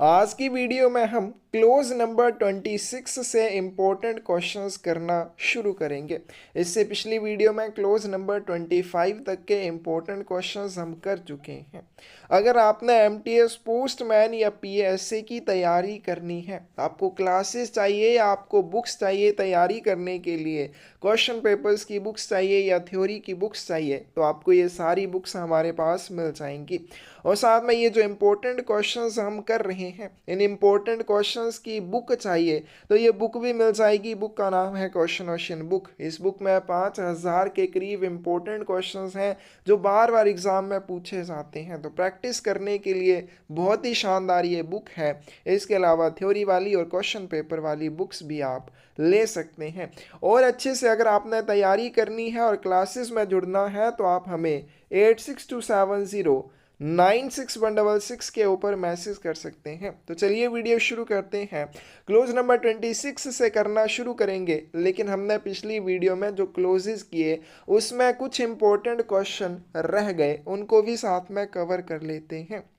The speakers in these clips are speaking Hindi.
आज की वीडियो में हम क्लोज नंबर 26 से इम्पोर्टेंट क्वेश्चंस करना शुरू करेंगे। इससे पिछली वीडियो में क्लोज नंबर 25 तक के इम्पोर्टेंट क्वेश्चंस हम कर चुके हैं। अगर आपने एमटीएस पोस्टमैन या पीएसए की तैयारी करनी है, आपको क्लासेस चाहिए या आपको बुक्स चाहिए तैयारी करने के लिए, क्वेश्चन पेपर्स की बुक्स चाहिए या थ्योरी की बुक्स चाहिए, तो आपको ये सारी बुक्स हमारे पास मिल जाएंगी। और साथ में ये जो इम्पोर्टेंट क्वेश्चंस हम कर रहे हैं, इन इम्पोर्टेंट क्वेश्चंस की बुक चाहिए तो ये बुक भी मिल जाएगी। बुक का नाम है क्वेश्चन ओशन बुक। इस बुक में 5000 के करीब इम्पोर्टेंट क्वेश्चंस हैं जो बार बार एग्जाम में पूछे जाते हैं, तो प्रैक्टिस करने के लिए बहुत ही शानदार ये बुक है। इसके अलावा थ्योरी वाली और क्वेश्चन पेपर वाली बुक्स भी आप ले सकते हैं। और अच्छे से अगर आपने तैयारी करनी है और क्लासेस में जुड़ना है तो आप हमें 8627096166 के ऊपर मैसेज कर सकते हैं। तो चलिए वीडियो शुरू करते हैं। क्लोज नंबर 26 से करना शुरू करेंगे, लेकिन हमने पिछली वीडियो में जो क्लोजेस किए उसमें कुछ इंपॉर्टेंट क्वेश्चन रह गए, उनको भी साथ में कवर कर लेते हैं।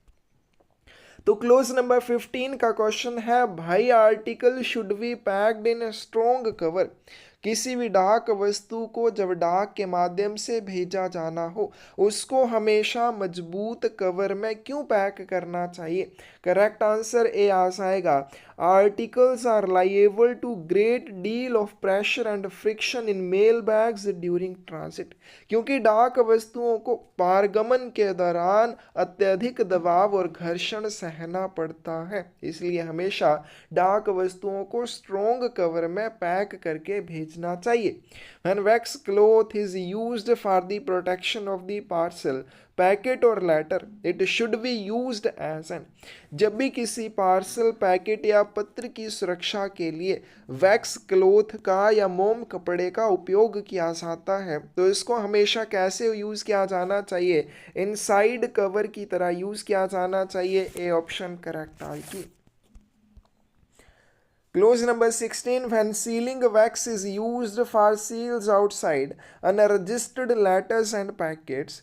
तो क्लोज नंबर 15 का क्वेश्चन है, भाई article should be packed in strong cover. किसी भी डाक वस्तु को जब डाक के माध्यम से भेजा जाना हो, उसको हमेशा मजबूत कवर में क्यों पैक करना चाहिए? करेक्ट आंसर ए आ जाएगा, articles are liable to great deal of pressure and friction in mail bags during transit. क्योंकि डाक वस्तुओं को पारगमन के दौरान अत्यधिक दबाव और घर्षण सहना पड़ता है, इसलिए हमेशा डाक वस्तुओं को स्ट्रॉन्ग कवर में पैक करके भेजना चाहिए। When wax cloth is used for the protection of the parcel, packet और letter, it should be used as an. जब भी किसी पार्सल, पैकेट या पत्र की सुरक्षा के लिए वैक्स क्लोथ का या मोम कपड़े का उपयोग किया जाता है, तो इसको हमेशा कैसे यूज़ किया जाना चाहिए? इनसाइड कवर की तरह यूज़ किया जाना चाहिए। ए ऑप्शन करेक्ट आएगी। Clause number 16, when sealing wax is used for seals outside, unregistered letters and packets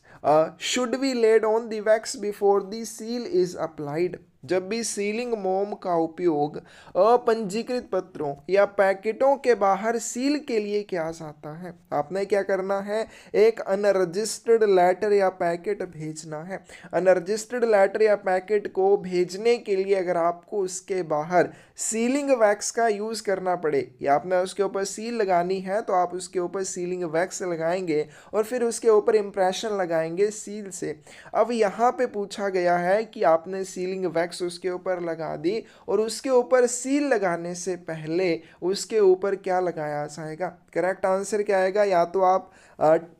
should be laid on the wax before the seal is applied. जब भी सीलिंग मोम का उपयोग अपंजीकृत पत्रों या पैकेटों के बाहर सील के लिए किया जाता है, आपने क्या करना है? एक अनरजिस्टर्ड लेटर या पैकेट भेजना है। अनरजिस्टर्ड लेटर या पैकेट को भेजने के लिए अगर आपको उसके बाहर सीलिंग वैक्स का यूज़ करना पड़े या आपने उसके ऊपर सील लगानी है, तो आप उसके ऊपर सीलिंग वैक्स लगाएंगे और फिर उसके ऊपर इम्प्रेशन लगाएंगे सील से। अब यहाँ पे पूछा गया है कि आपने सीलिंग वैक्स उसके ऊपर लगा दी और उसके ऊपर सील लगाने से पहले उसके ऊपर क्या लगाया जाएगा? करेक्ट आंसर क्या आएगा? या तो आप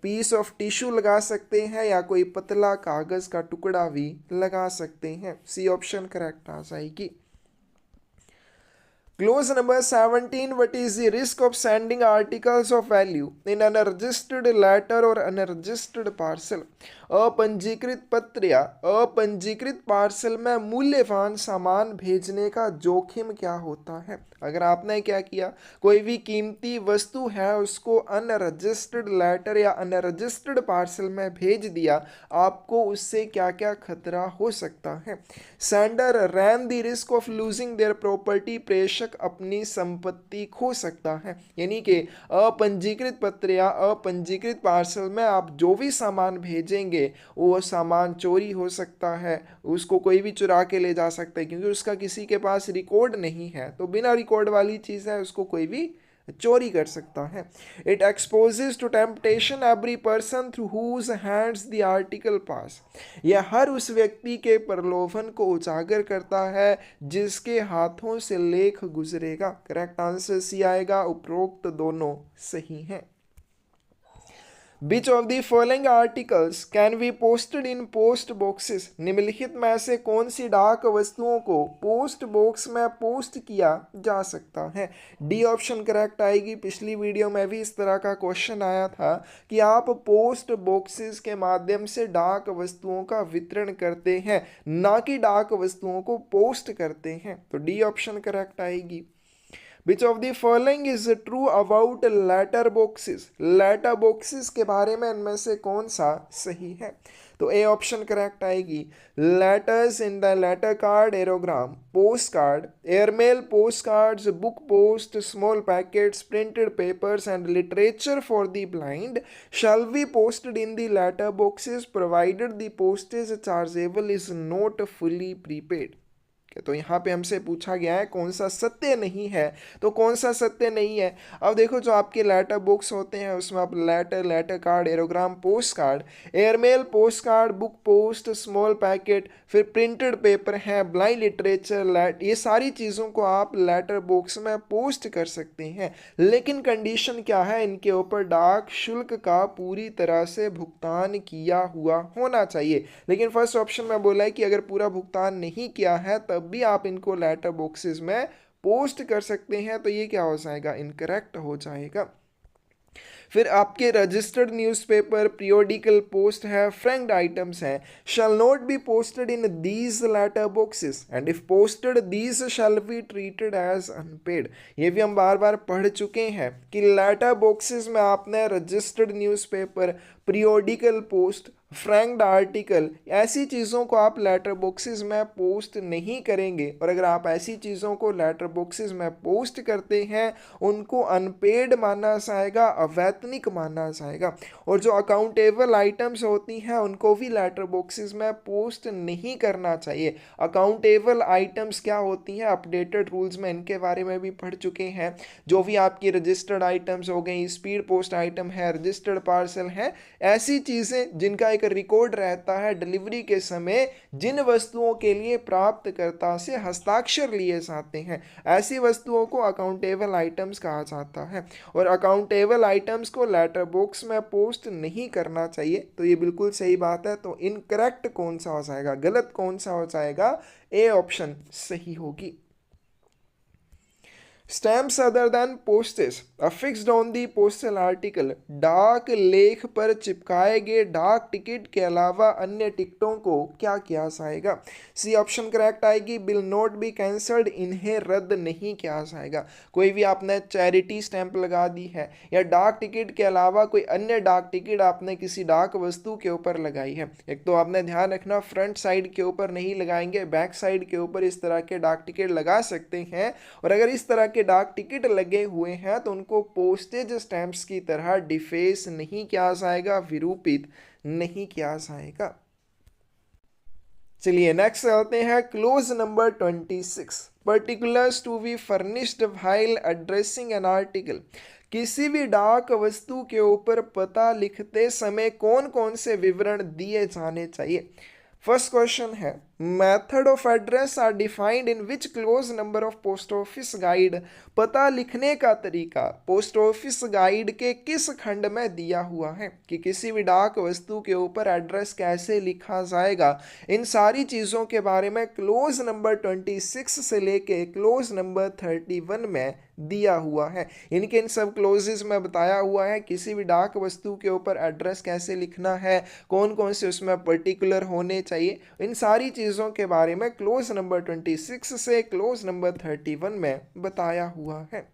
पीस ऑफ टिश्यू लगा सकते हैं या कोई पतला कागज का टुकड़ा भी लगा सकते हैं। सी ऑप्शन करेक्ट आ जाएगी। Clause number 17, what is the risk of sending articles of value in unregistered letter or unregistered parcel? अपंजीकृत पत्र या अपंजीकृत पार्सल में मूल्यवान सामान भेजने का जोखिम क्या होता है? अगर आपने क्या किया, कोई भी कीमती वस्तु है उसको अनरजिस्टर्ड लेटर या अनरजिस्टर्ड पार्सल में भेज दिया, आपको उससे क्या क्या खतरा हो सकता है? Sender rain the risk of losing their property, प्रेषक अपनी संपत्ति खो सकता है। यानी कि अपंजीकृत पत्र या अपंजीकृत पार्सल में आप जो भी सामान भेजेंगे वो सामान चोरी हो सकता है, उसको कोई भी चुरा के ले जा सकता है, क्योंकि उसका किसी के पास रिकॉर्ड नहीं है, तो बिना रिकॉर्ड वाली चीज़ है उसको कोई भी चोरी कर सकता है। It exposes to temptation every person through whose hands the article pass. यह हर उस व्यक्ति के प्रलोभन को उजागर करता है जिसके हाथों से लेख गुजरेगा। करेक्ट आंसर सी आएगा, उपरोक्त दोनों सही हैं। Which of the following articles can be posted in post boxes? निम्नलिखित में से कौन सी डाक वस्तुओं को पोस्ट बॉक्स में पोस्ट किया जा सकता है? डी ऑप्शन करेक्ट आएगी। पिछली वीडियो में भी इस तरह का क्वेश्चन आया था कि आप पोस्ट बॉक्सेस के माध्यम से डाक वस्तुओं का वितरण करते हैं, ना कि डाक वस्तुओं को पोस्ट करते हैं, तो डी ऑप्शन करेक्ट आएगी। Which of the following is true about letter boxes? Letter boxes के बारे में इनमें से कौन सा सही है? तो ए ऑप्शन करेक्ट आएगी। Letters in the letter card, aerogram, post card, airmail, post cards, book post, small packets, printed papers and literature for the blind shall be posted in the letter boxes provided the postage chargeable is not fully prepaid। तो यहाँ पे हमसे पूछा गया है कौन सा सत्य नहीं है, तो कौन सा सत्य नहीं है। अब देखो जो आपके लेटर बॉक्स होते हैं उसमें आप letter, letter card, aerogram, post card, airmail, post card, book post, small packet, फिर प्रिंटेड पेपर है, ब्लाइंड लिटरेचर, ये सारी चीज़ों को आप लेटर बॉक्स में पोस्ट कर सकते हैं। लेकिन कंडीशन क्या है, इनके ऊपर डाक शुल्क का पूरी तरह से भुगतान किया हुआ होना चाहिए। लेकिन फर्स्ट ऑप्शन में बोला है कि अगर पूरा भुगतान नहीं किया है तब भी आप इनको लेटर बॉक्सेस में पोस्ट कर सकते हैं, तो ये क्या हो जाएगा, इनकरेक्ट हो जाएगा। फिर आपके रजिस्टर्ड न्यूज़पेपर, पीरियोडिकल पोस्ट है, फ्रैंक्ड आइटम्स हैं, shall not be posted in these letter boxes and if posted these shall be treated as unpaid. ये भी हम बार बार पढ़ चुके हैं कि लेटर बॉक्सेस में आपने registered newspaper, periodical post, franked article, ऐसी चीज़ों को आप लेटर बॉक्सेस में पोस्ट नहीं करेंगे। और अगर आप ऐसी चीज़ों को लेटर बॉक्सेस में पोस्ट करते हैं उनको अनपेड माना जाएगा, अवैतनिक माना जाएगा। और जो अकाउंटेबल आइटम्स होती हैं उनको भी लेटर बॉक्सेस में पोस्ट नहीं करना चाहिए। अकाउंटेबल आइटम्स क्या होती हैं, अपडेटेड रूल्स में इनके बारे में भी पढ़ चुके हैं। जो भी आपकी रजिस्टर्ड आइटम्स हो गई, स्पीड पोस्ट आइटम है, रजिस्टर्ड पार्सल है, ऐसी चीज़ें जिनका एक रिकॉर्ड रहता है डिलीवरी के समय, जिन वस्तुओं के लिए प्राप्तकर्ता से हस्ताक्षर लिए जाते हैं, ऐसी वस्तुओं को अकाउंटेबल आइटम्स कहा जाता है। और अकाउंटेबल आइटम्स को लेटर बॉक्स में पोस्ट नहीं करना चाहिए, तो ये बिल्कुल सही बात है। तो इनकरेक्ट कौन सा हो जाएगा, गलत कौन सा हो जाएगा, ए ऑप्शन सही होगी। Stamps other than postage affixed on the postal article, डाक लेख पर चिपकाए गए डाक टिकट के अलावा अन्य टिकटों को क्या किया जाएगा। सी ऑप्शन करेक्ट आएगी, विल नॉट बी कैंसल्ड, इन्हें रद्द नहीं किया जाएगा। कोई भी आपने चैरिटी स्टैंप लगा दी है या डाक टिकट के अलावा कोई अन्य डाक टिकट आपने किसी डाक वस्तु के ऊपर लगाई है, एक तो आपने ध्यान रखना फ्रंट साइड के ऊपर नहीं लगाएंगे, बैक साइड के ऊपर इस तरह के डाक टिकट लगा सकते हैं। और अगर इस तरह के डाक टिकट लगे हुए हैं तो उनको पोस्टेज स्टैंप्स की तरह डिफेस नहीं किया जाएगा, विरूपित नहीं किया जाएगा। चलिए नेक्स्ट चलते हैं, clause number 26, particulars to be furnished while addressing an article. किसी भी डाक वस्तु के ऊपर पता लिखते समय कौन कौन से विवरण दिए जाने चाहिए। फर्स्ट क्वेश्चन है, method of address are defined in which clause number of post office guide. पता लिखने का तरीका पोस्ट ऑफिस गाइड के किस खंड में दिया हुआ है कि किसी भी डाक वस्तु के ऊपर एड्रेस कैसे लिखा जाएगा। इन सारी चीज़ों के बारे में क्लोज नंबर 26 से लेके क्लोज नंबर 31 में दिया हुआ है। इनके इन सब क्लोजेस में बताया हुआ है किसी भी डाक वस्तु के ऊपर एड्रेस कैसे लिखना है, कौन कौन से उसमें पर्टिकुलर होने चाहिए। इन सारी चीज़ों के बारे में क्लोज नंबर 26 से क्लोज नंबर 31 में बताया हुआ है।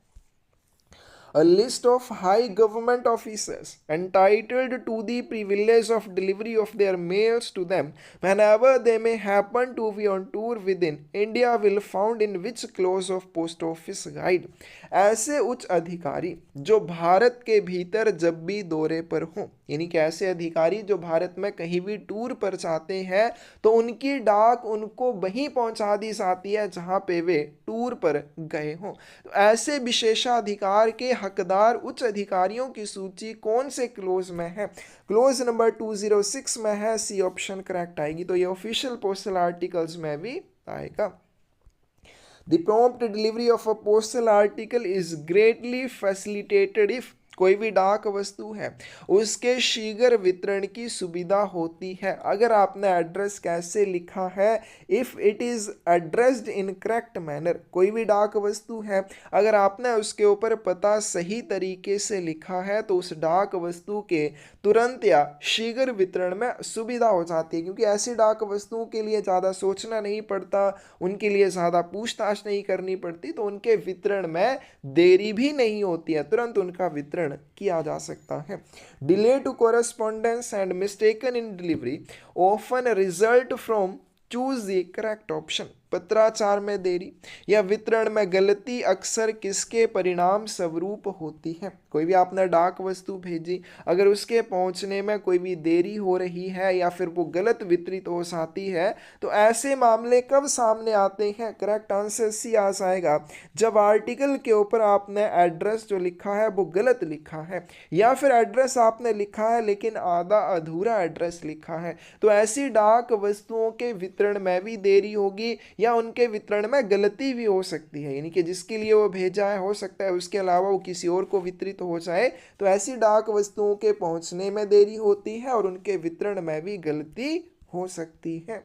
A list of high government officers entitled to the privilege of delivery of their mails to them whenever they may happen to be on tour within India will found in which clause of post office guide। ऐसे उच्च अधिकारी जो भारत के भीतर जब भी दौरे पर हों, यानी कि ऐसे अधिकारी जो भारत में कहीं भी टूर पर जाते हैं तो उनकी डाक उनको वहीं पहुंचा दी जाती है जहां पे वे टूर पर गए हों। तो ऐसे विशेषाधिकार के हकदार उच्च अधिकारियों की सूची कौन से क्लोज में है, क्लोज नंबर 206 में है, सी ऑप्शन करेक्ट आएगी। तो ये ऑफिशियल पोस्टल आर्टिकल्स में भी आएगा। The prompt delivery of a postal article is greatly facilitated if कोई भी डाक वस्तु है उसके शीघ्र वितरण की सुविधा होती है अगर आपने एड्रेस कैसे लिखा है, if it is addressed in correct manner. कोई भी डाक वस्तु है अगर आपने उसके ऊपर पता सही तरीके से लिखा है तो उस डाक वस्तु के तुरंत या शीघ्र वितरण में सुविधा हो जाती है, क्योंकि ऐसी डाक वस्तुओं के लिए ज़्यादा सोचना नहीं पड़ता, उनके लिए ज़्यादा पूछताछ नहीं करनी पड़ती, तो उनके वितरण में देरी भी नहीं होती है, तुरंत उनका वितरण वितरण किया जा सकता है। Delay to correspondence and mistaken in delivery often result from choose the correct option. पत्राचार में देरी या वितरण में गलती अक्सर किसके परिणाम स्वरूप होती है? कोई भी आपने डाक वस्तु भेजी, अगर उसके पहुंचने में कोई भी देरी हो रही है या फिर वो गलत वितरित हो जाती है, तो ऐसे मामले कब सामने आते हैं? करेक्ट आंसर सी आ जाएगा, जब आर्टिकल के ऊपर आपने एड्रेस जो लिखा है वो गलत लिखा है, या फिर एड्रेस आपने लिखा है लेकिन आधा अधूरा एड्रेस लिखा है। तो ऐसी डाक वस्तुओं के वितरण में भी देरी होगी या उनके वितरण में गलती भी हो सकती है, यानी कि जिसके लिए वो भेजा है हो सकता है उसके अलावा वो किसी और को वितरित हो जाए। तो ऐसी डाक वस्तुओं के पहुंचने में देरी होती है और उनके वितरण में भी गलती हो सकती है।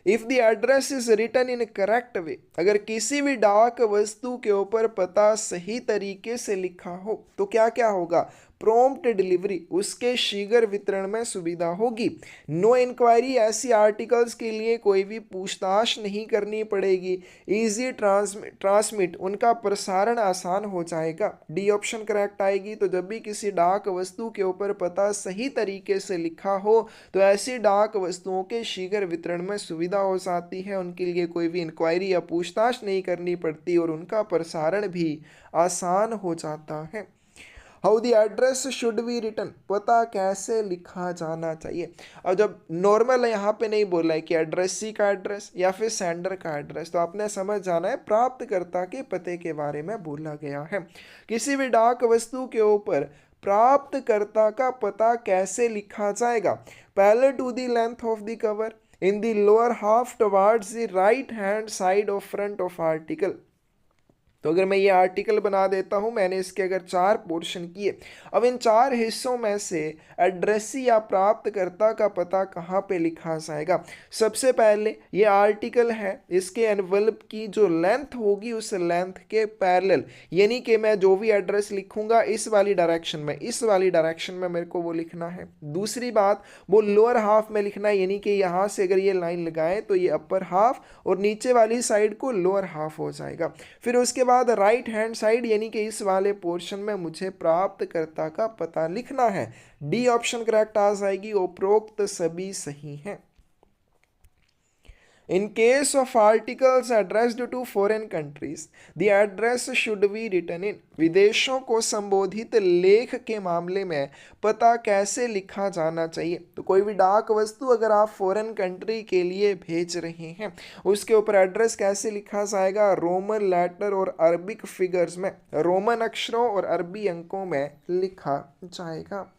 If the address is written in correct way, अगर किसी भी डाक वस्तु के ऊपर पता सही तरीके से लिखा हो तो क्या क्या होगा? प्रॉम्प्ट डिलीवरी, उसके शीघ्र वितरण में सुविधा होगी। नो इंक्वायरी, ऐसी आर्टिकल्स के लिए कोई भी पूछताछ नहीं करनी पड़ेगी। इजी ट्रांसमिट, उनका प्रसारण आसान हो जाएगा। डी ऑप्शन करेक्ट आएगी। तो जब भी किसी डाक वस्तु के ऊपर पता सही तरीके से लिखा हो तो ऐसी डाक वस्तुओं के शीघ्र वितरण में सुविधा हो जाती है, उनके लिए कोई भी इंक्वायरी या पूछताछ नहीं करनी पड़ती और उनका प्रसारण भी आसान हो जाता है। How the address should be written, पता कैसे लिखा जाना चाहिए। और जब नॉर्मल यहाँ पे नहीं बोला है कि एड्रेसी का एड्रेस या फिर सेंडर का एड्रेस, तो आपने समझ जाना है प्राप्तकर्ता के पते के बारे में बोला गया है। किसी भी डाक वस्तु के ऊपर प्राप्तकर्ता का पता कैसे लिखा जाएगा? पहले to the length of the cover in the lower half towards the right hand side of front of article. तो अगर मैं ये आर्टिकल बना देता हूं, मैंने इसके अगर 4 पोर्शन किए, अब इन 4 हिस्सों में से एड्रेसी या प्राप्तकर्ता का पता कहाँ पे लिखा जाएगा? सबसे पहले ये आर्टिकल है, इसके एनवलप की जो लेंथ होगी उस लेंथ के पैरेलल, यानी कि मैं जो भी एड्रेस लिखूंगा इस वाली डायरेक्शन में मेरे को वो लिखना है। दूसरी बात, वो लोअर हाफ में लिखना है, यानी कि यहाँ से अगर ये लाइन लगाएं तो ये अपर हाफ और नीचे वाली साइड को लोअर हाफ हो जाएगा। फिर उसके बाद राइट हैंड साइड, यानी कि इस वाले पोर्शन में मुझे प्राप्तकर्ता का पता लिखना है। डी ऑप्शन करेक्ट आ जाएगी। उपरोक्त सभी सही हैं। In case of articles addressed to foreign countries, the address should be written in। विदेशों को संबोधित लेख के मामले में पता कैसे लिखा जाना चाहिए? तो कोई भी डाक वस्तु अगर आप फॉरेन कंट्री के लिए भेज रहे हैं, उसके ऊपर एड्रेस कैसे लिखा जाएगा? रोमन लेटर और अरबिक फिगर्स में, रोमन अक्षरों और अरबी अंकों में लिखा जाएगा।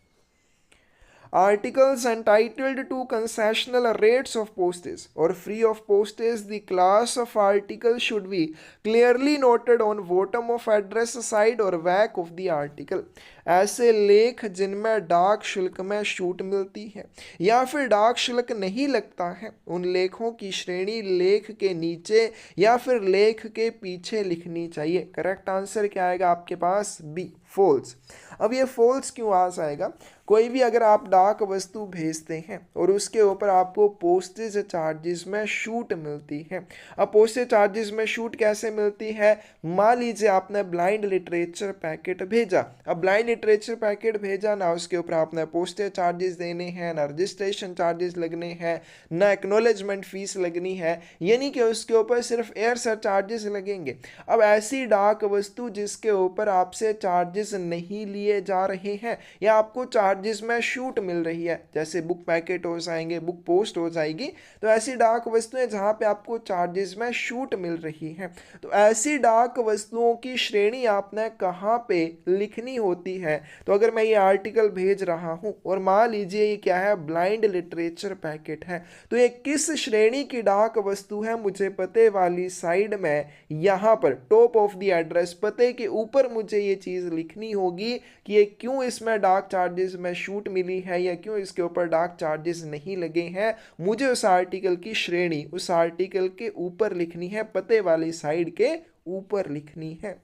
Articles entitled to concessional rates of postage or free of postage, the class of article should be clearly noted on bottom of address side or back of the article। ऐसे लेख जिनमें डाक शुल्क में छूट मिलती है या फिर डाक शुल्क नहीं लगता है, उन लेखों की श्रेणी लेख के नीचे या फिर लेख के पीछे लिखनी चाहिए। करेक्ट आंसर क्या आएगा आपके पास? B, false. अब ये फॉल्स क्यों आ जाएगा? कोई भी अगर आप डाक वस्तु भेजते हैं और उसके ऊपर आपको पोस्टेज चार्जेस में छूट मिलती है। अब पोस्टेज चार्जेस में छूट कैसे मिलती है? मान लीजिए आपने ब्लाइंड लिटरेचर पैकेट भेजा, अब ब्लाइंड लिटरेचर पैकेट भेजा ना, उसके ऊपर आपने पोस्टेज चार्जेस देने हैं, ना रजिस्ट्रेशन चार्जेस लगने हैं, ना एक्नॉलेजमेंट फीस लगनी है, यानी कि उसके ऊपर सिर्फ एयर सर चार्जेस लगेंगे। अब ऐसी डाक वस्तु जिसके ऊपर आपसे चार्जेस नहीं लिए जा रहे हैं या आपको चार्जेस में छूट मिल रही है, जैसे बुक पैकेट हो जाएंगे, बुक पोस्ट हो जाएगी, तो ऐसी डाक वस्तुएं जहां पे आपको चार्जेस में छूट मिल रही है, तो ऐसी डाक वस्तुओं की श्रेणी आपने कहां पे लिखनी होती है? तो अगर मैं ये आर्टिकल भेज रहा हूं और मान लीजिए ये क्या है? ब्लाइंड लिटरेचर पैकेट है, तो ये किस श्रेणी की डाक वस्तु है? मुझे पते वाली साइड में यहां पर टॉप ऑफ द एड्रेस, पते के ऊपर मुझे ये चीज लिखनी होगी कि ये क्यों इसमें डाक चार्जेस में छूट मिली है या क्यों इसके ऊपर डाक चार्जेस नहीं लगे हैं। मुझे उस आर्टिकल की श्रेणी उस आर्टिकल के ऊपर लिखनी है, पते वाली साइड के ऊपर लिखनी है।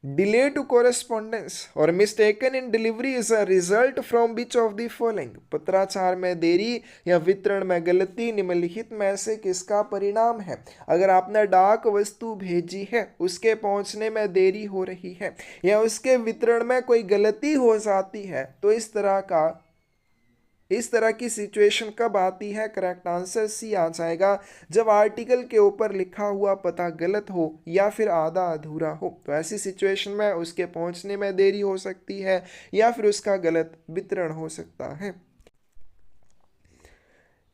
डिले टू कोरेस्पॉन्डेंस और mistaken in delivery is a result from which of the following, पत्राचार में देरी या वितरण में गलती निम्नलिखित में से किसका परिणाम है। अगर आपने डाक वस्तु भेजी है, उसके पहुंचने में देरी हो रही है या उसके वितरण में कोई गलती हो जाती है, तो इस तरह की सिचुएशन कब आती है। करेक्ट आंसर सी आ जाएगा, जब आर्टिकल के ऊपर लिखा हुआ पता गलत हो या फिर आधा अधूरा हो। तो ऐसी सिचुएशन में उसके पहुंचने में देरी हो सकती है या फिर उसका गलत वितरण हो सकता है।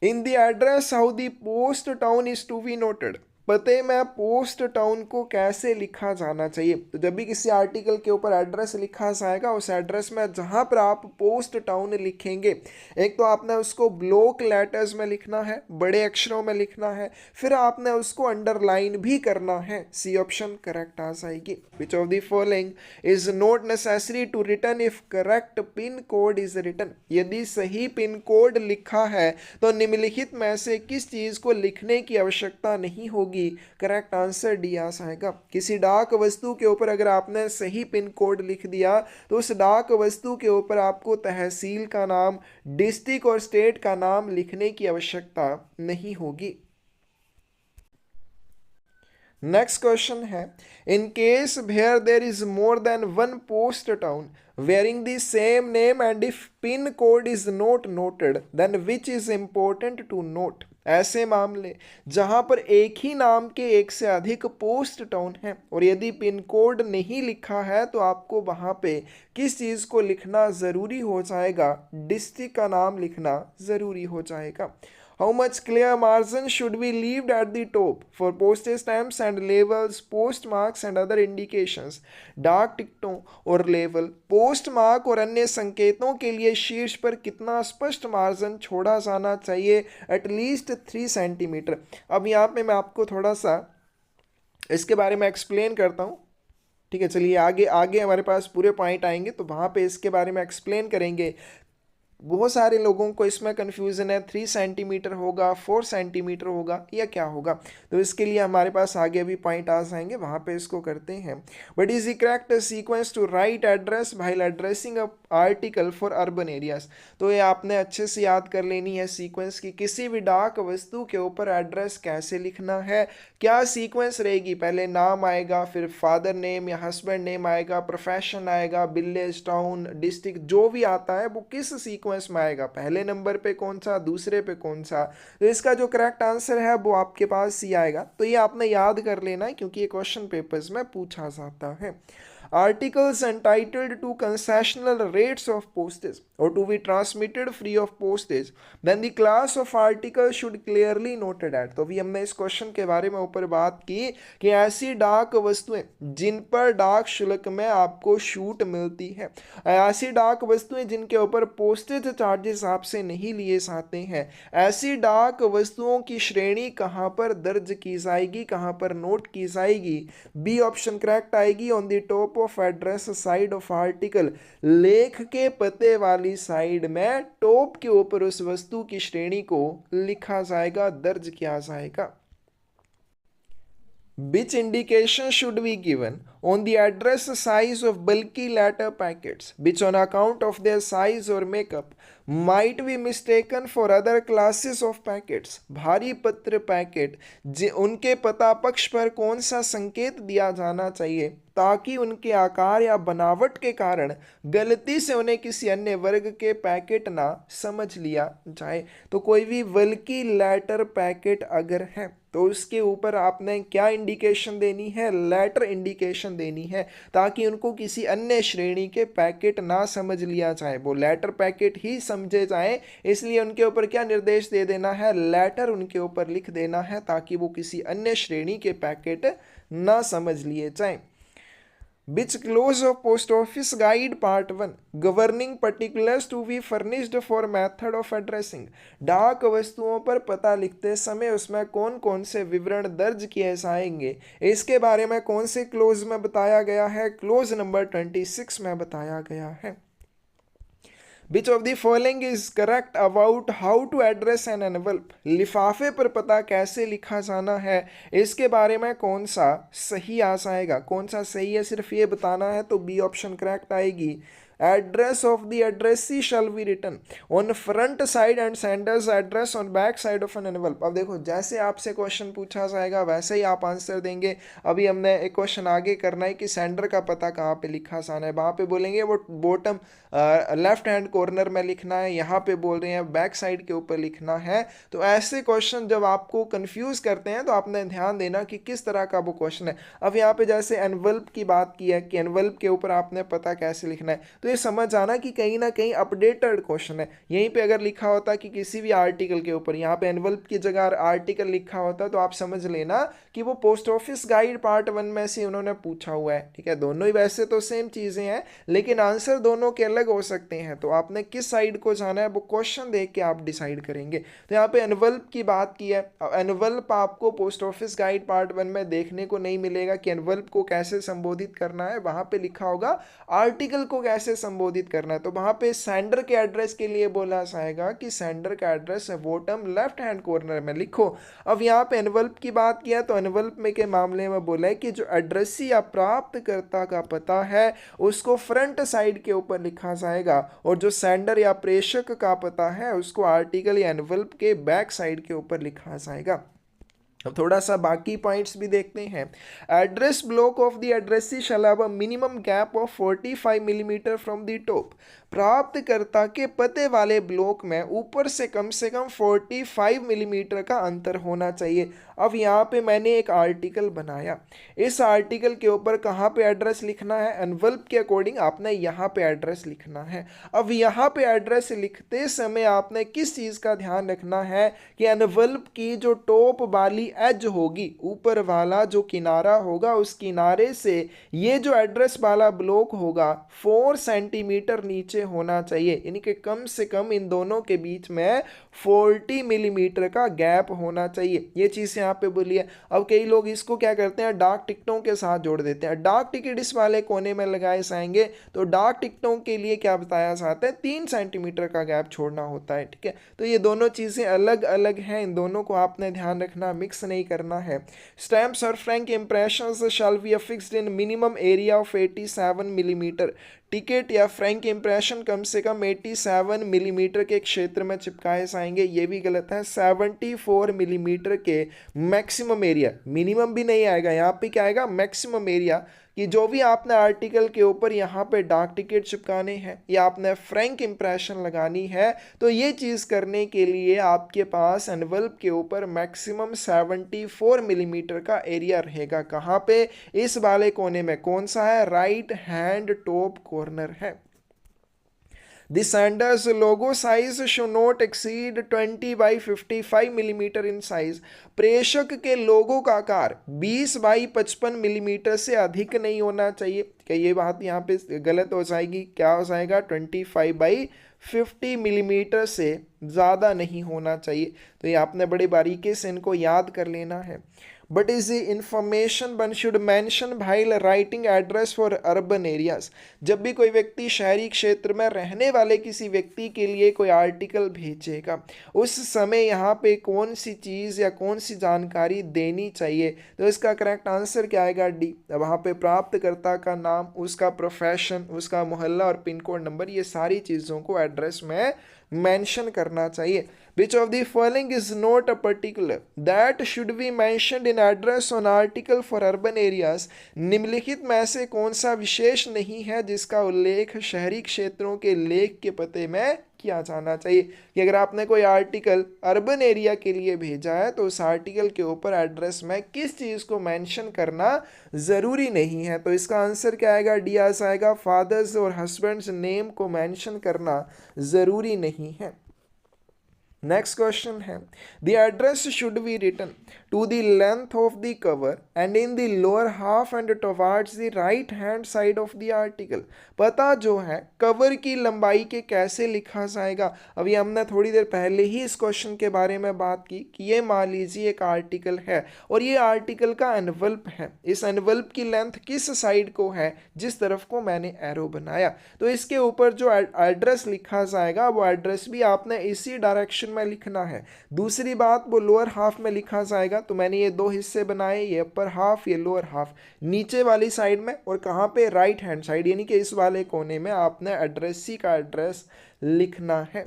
In the address how the post town is to be noted, पते में पोस्ट टाउन को कैसे लिखा जाना चाहिए। तो जब भी किसी आर्टिकल के ऊपर एड्रेस लिखा जाएगा, उस एड्रेस में जहां पर आप पोस्ट टाउन लिखेंगे, एक तो आपने उसको ब्लॉक लेटर्स में लिखना है, बड़े अक्षरों में लिखना है, फिर आपने उसको अंडरलाइन भी करना है। सी ऑप्शन करेक्ट आ जाएगी। Which of the following is not necessary to return if correct pin code is written, यदि सही पिन कोड लिखा है तो निम्नलिखित में से किस चीज को लिखने की आवश्यकता नहीं होगी। करेक्ट आंसर डी आ जाएगा। किसी डाक वस्तु के ऊपर अगर आपने सही पिन कोड लिख दिया, तो उस डाक वस्तु के ऊपर आपको तहसील का नाम, डिस्ट्रिक्ट और स्टेट का नाम लिखने की आवश्यकता नहीं होगी। नेक्स्ट क्वेश्चन है, in case where there is more than one post town wearing the same name and if pin code is not noted then which is important to note, ऐसे मामले जहां पर एक ही नाम के एक से अधिक पोस्ट टाउन है और यदि पिन कोड नहीं लिखा है, तो आपको वहां पे किस चीज को लिखना जरूरी हो जाएगा। डिस्ट्रिक्ट का नाम लिखना जरूरी हो जाएगा। How much clear margin should be left at the top for postage stamps and labels, postmarks and other indications? डाक टिकटों और लेवल, पोस्ट मार्क और अन्य संकेतों के लिए शीर्ष पर कितना स्पष्ट मार्जिन छोड़ा जाना चाहिए। At least 3 centimetre. अब यहाँ पे मैं आपको थोड़ा सा इसके बारे में एक्सप्लेन करता हूँ। ठीक है, चलिए आगे आगे हमारे पास पूरे पॉइंट आएंगे तो वहाँ पे इसके बारे में एक्सप्लेन करेंगे। बहुत सारे लोगों को इसमें कन्फ्यूज़न है, 3 सेंटीमीटर होगा, 4 सेंटीमीटर होगा या क्या होगा। तो इसके लिए हमारे पास आगे अभी पॉइंट आ जाएंगे, वहाँ पे इसको करते हैं। But is the correct sequence to write address while addressing a article for urban areas. तो ये आपने अच्छे से याद कर लेनी है सीक्वेंस की, किसी भी डाक वस्तु के ऊपर एड्रेस कैसे लिखना है। क्या सीक्वेंस रहेगी, पहले नाम आएगा, फिर फादर नेम या हस्बैंड नेम आएगा, प्रोफेशन आएगा, विलेज, टाउन, डिस्ट्रिक्ट, जो भी आता है वो किस सीक्वेंस में आएगा, पहले नंबर पे कौन सा, दूसरे पे कौन सा। तो इसका जो करेक्ट आंसर है वो आपके पास सी आएगा। तो ये आपने याद कर लेना है क्योंकि ये क्वेश्चन पेपर्स में पूछा जाता है। Articles entitled to concessional rates of postage or to be transmitted free of postage, then the class of article should clearly noted at। तो भी हमने इस क्वेश्चन के बारे में ऊपर बात की कि ऐसी डाक वस्तुएं जिन पर डाक शुल्क में आपको छूट मिलती है, ऐसी डाक वस्तुएं जिनके ऊपर पोस्टेज चार्जेस आपसे नहीं लिए जाते हैं, ऐसी डाक वस्तुओं की श्रेणी कहाँ पर दर्ज की जाएगी, कहाँ पर नोट की जाएगी। बी ऑप्शन करेक्ट आएगी। On the top of address side of article, लेख के पते वाली साइड में टॉप के ऊपर उस वस्तु की श्रेणी को लिखा जाएगा, दर्ज किया जाएगा। Which indication should be given on the address size of bulky letter packets which on account of their size or makeup might be mistaken for other classes of packets। भारी पत्र पैकेट उनके पता पक्ष पर कौन सा संकेत दिया जाना चाहिए ताकि उनके आकार या बनावट के कारण गलती से उन्हें किसी अन्य वर्ग के पैकेट ना समझ लिया जाए। तो कोई भी बल्कि लेटर पैकेट अगर है तो उसके ऊपर आपने क्या इंडिकेशन देनी है, लेटर इंडिकेशन देनी है, ताकि उनको किसी अन्य श्रेणी के पैकेट ना समझ लिया जाए, वो लेटर पैकेट ही समझे जाए। इसलिए उनके ऊपर क्या निर्देश दे देना है, लेटर उनके ऊपर लिख देना है ताकि वो किसी अन्य श्रेणी के पैकेट ना समझ लिए जाए। Which clause of post office guide part 1 governing particulars to be furnished for method of addressing, डाक वस्तुओं पर पता लिखते समय उसमें कौन कौन से विवरण दर्ज किए जाएंगे, इसके बारे में कौन से क्लोज में बताया गया है, क्लोज नंबर 26 में बताया गया है। Which of the following is correct about how to address an envelope, लिफाफे पर पता कैसे लिखा जाना है, इसके बारे में कौन सा सही आ जाएगा, कौन सा सही है सिर्फ ये बताना है, तो बी ऑप्शन करेक्ट आएगी। Address of the addressee shall be written on front side and sender's address on back side of an envelope. अब देखो जैसे आपसे क्वेश्चन पूछा जाएगा वैसे ही आप आंसर देंगे। अभी हमने एक क्वेश्चन आगे करना है कि सेंडर का पता कहाँ पे लिखा जाना है, वहाँ पे बोलेंगे वो बॉटम लेफ्ट हैंड कॉर्नर में लिखना है, यहाँ पे बोल रहे हैं बैक साइड के ऊपर लिखना है। तो ऐसे क्वेश्चन जब आपको कंफ्यूज करते हैं तो आपने ध्यान देना कि किस तरह का वो क्वेश्चन है। अब यहाँ पे जैसे एनवल्प की बात की है कि एनवल्प के ऊपर आपने पता कैसे लिखना है, तो ये समझ आना कि कहीं ना कहीं अपडेटेड क्वेश्चन है। यहीं पे अगर लिखा होता कि किसी भी आर्टिकल के ऊपर, यहाँ पे एनवल्प की जगह आर्टिकल लिखा होता तो आप समझ लेना कि वो पोस्ट ऑफिस गाइड पार्ट 1 में से उन्होंने पूछा हुआ है। ठीक है, दोनों ही वैसे तो सेम चीज़ें हैं लेकिन आंसर दोनों के अलग हो सकते हैं, तो आपने किस साइड को जाना है वो क्वेश्चन देख के आप डिसाइड करेंगे। तो यहाँ पे एनवल्प की बात की है। एनवल्प आपको पोस्ट ऑफिस गाइड पार्ट 1 में देखने को नहीं मिलेगा कि एनवल्प को कैसे संबोधित करना है, वहाँ पे लिखा होगा आर्टिकल को कैसे संबोधित करना है। तो वहाँ पे सेंडर के एड्रेस के लिए बोला जाएगा कि सेंडर का एड्रेस है बॉटम लेफ्ट हैंड कॉर्नर में लिखो। अब यहाँ पे एनवल्प की बात किया तो एनवल्प में के मामले में बोला है कि जो एड्रेसी या प्राप्तकर्ता का पता है उसको फ्रंट साइड के ऊपर लिखा जाएगा और जो सेंडर या प्रेषक का पता है उसको आर्टिकल या एनवल्प के बैक साइड के ऊपर लिखा जाएगा। अब थोड़ा सा बाकी पॉइंट्स भी देखते हैं। Address block of the addressee shall have a minimum gap of 45 millimetre from the top, प्राप्तकर्ता के पते वाले ब्लॉक में ऊपर से कम 45 मिलीमीटर का अंतर होना चाहिए। अब यहाँ पे मैंने एक आर्टिकल बनाया, इस आर्टिकल के ऊपर कहाँ पे एड्रेस लिखना है, एनवल्प के अकॉर्डिंग आपने यहाँ पे एड्रेस लिखना है। अब यहाँ पे एड्रेस लिखते समय आपने किस चीज़ का ध्यान रखना है कि एनवल्प की जो टॉप वाली एज होगी, ऊपर वाला जो किनारा होगा उस किनारे से ये जो एड्रेस वाला ब्लॉक होगा 4 सेंटीमीटर नीचे होना चाहिए, यानी कि कम से कम इन दोनों के बीच में 40 मिलीमीटर का गैप होना चाहिए। ये चीज़ यहाँ पे बोली है। अब कई लोग इसको क्या करते हैं, डाक टिकटों के साथ जोड़ देते हैं। डाक टिकट इस वाले कोने में लगाए जाएंगे तो डाक टिकटों के लिए क्या बताया जाता है, 3 सेंटीमीटर का गैप छोड़ना होता है। ठीक है, तो ये दोनों चीज़ें अलग अलग हैं, इन दोनों को आपने ध्यान रखना, मिक्स नहीं करना है। स्टैम्प्स और Frank impressions shall be fixed in minimum area of 87 millimetre, ticket या फ्रैंक इंप्रेशन कम से कम 87 मिलीमीटर के क्षेत्र में चिपकाए जाएंगे। ये भी गलत है, 74 मिलीमीटर के मैक्सिमम एरिया, मिनिमम भी नहीं आएगा, यहाँ पे क्या आएगा मैक्सिमम एरिया, कि जो भी आपने आर्टिकल के ऊपर यहाँ पे डाक टिकट चिपकाने हैं या आपने फ्रैंक इंप्रेशन लगानी है तो ये चीज़ करने के लिए आपके पास एनवल्प के ऊपर मैक्सिमम 74 मिलीमीटर का एरिया रहेगा। कहाँ पे, इस वाले कोने में, कौन सा है, राइट हैंड टॉप कॉर्नर है। The Sanders logo size should not exceed 20 by 55 millimetre in size, प्रेषक के लोगो का आकार 20 बाई 55 मिलीमीटर से अधिक नहीं होना चाहिए। क्या ये बात यहाँ पे गलत हो जाएगी, क्या हो जाएगा, 25 बाई 50 मिलीमीटर से ज़्यादा नहीं होना चाहिए। तो ये आपने बड़े बारीकी से इनको याद कर लेना है। But is the information one should mention while writing address for urban areas, जब भी कोई व्यक्ति शहरी क्षेत्र में रहने वाले किसी व्यक्ति के लिए कोई आर्टिकल भेजेगा उस समय यहाँ पे कौन सी चीज़ या कौन सी जानकारी देनी चाहिए, तो इसका करेक्ट आंसर क्या आएगा, डी। वहाँ पे प्राप्तकर्ता का नाम, उसका प्रोफेशन, उसका मोहल्ला और पिन कोड नंबर, ये सारी चीज़ों को एड्रेस में मेंशन करना चाहिए। Which of the following is not a particular that should be mentioned in address on article for urban areas, निम्नलिखित में से कौन सा विशेष नहीं है जिसका उल्लेख शहरी क्षेत्रों के लेख के पते में किया जाना चाहिए। कि अगर आपने कोई आर्टिकल अर्बन एरिया के लिए भेजा है तो उस आर्टिकल के ऊपर एड्रेस में किस चीज़ को मेंशन करना ज़रूरी नहीं है, तो इसका आंसर क्या आएगा, डी आ जाएगा, फादर्स और हस्बैंड्स नेम को मेंशन करना ज़रूरी नहीं है। नेक्स्ट क्वेश्चन है the address should be written to the length of the cover and in the lower half and towards the right hand side of the article. पता जो है कवर की लंबाई के कैसे लिखा जाएगा। अभी हमने थोड़ी देर पहले ही इस क्वेश्चन के बारे में बात की कि ये मान लीजिए एक आर्टिकल है और ये आर्टिकल का एनवल्प है। इस एनवल्प की लेंथ किस साइड को है, जिस तरफ को मैंने एरो बनाया, तो इसके ऊपर जो एड्रेस लिखा जाएगा वो एड्रेस भी आपने इसी डायरेक्शन में लिखना है। दूसरी बात, वो लोअर हाफ में लिखा जाएगा, तो मैंने ये दो हिस्से बनाए, ये अपर हाफ, ये लोअर हाफ। नीचे वाली साइड में और कहाँ पे, राइट हैंड साइड, यानी कि इस वाले कोने में आपने एड्रेसी का एड्रेस लिखना है।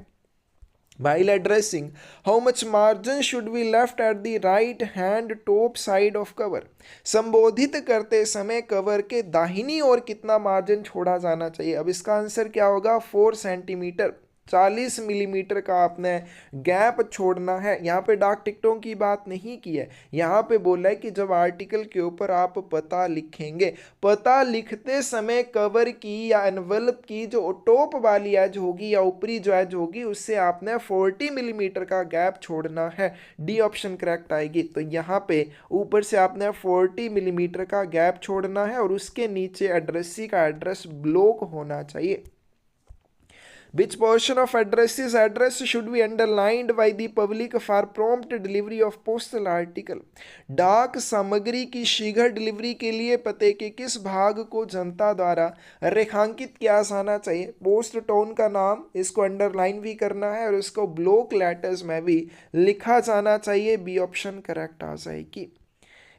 While addressing, how much margin should be left at the right hand top side of cover? संबोधित करते समय कवर के दाहिनी ओर कितना मार्जिन छोड़ा जाना चाहिए। अब इसका आंसर क्या होगा, 4 सेंटीमीटर, 40 मिलीमीटर का आपने गैप छोड़ना है। यहाँ पे डाक टिकटों की बात नहीं की है, यहाँ पे बोला है कि जब आर्टिकल के ऊपर आप पता लिखेंगे, पता लिखते समय कवर की या एनवलप की जो टॉप वाली एज होगी या ऊपरी जो एज होगी उससे आपने 40 मिलीमीटर का गैप छोड़ना है। डी ऑप्शन करेक्ट आएगी। तो यहाँ पे ऊपर से आपने 40 मिलीमीटर का गैप छोड़ना है और उसके नीचे एड्रेसी का एड्रेस ब्लॉक होना चाहिए। Which portion of address should be underlined by the public for prompt delivery of postal article? डाक सामग्री की शीघ्र डिलीवरी के लिए पते के किस भाग को जनता द्वारा रेखांकित किया जाना चाहिए। पोस्ट टाउन का नाम, इसको अंडरलाइन भी करना है और इसको ब्लॉक लेटर्स में भी लिखा जाना चाहिए। बी ऑप्शन करेक्ट आ जाएगी।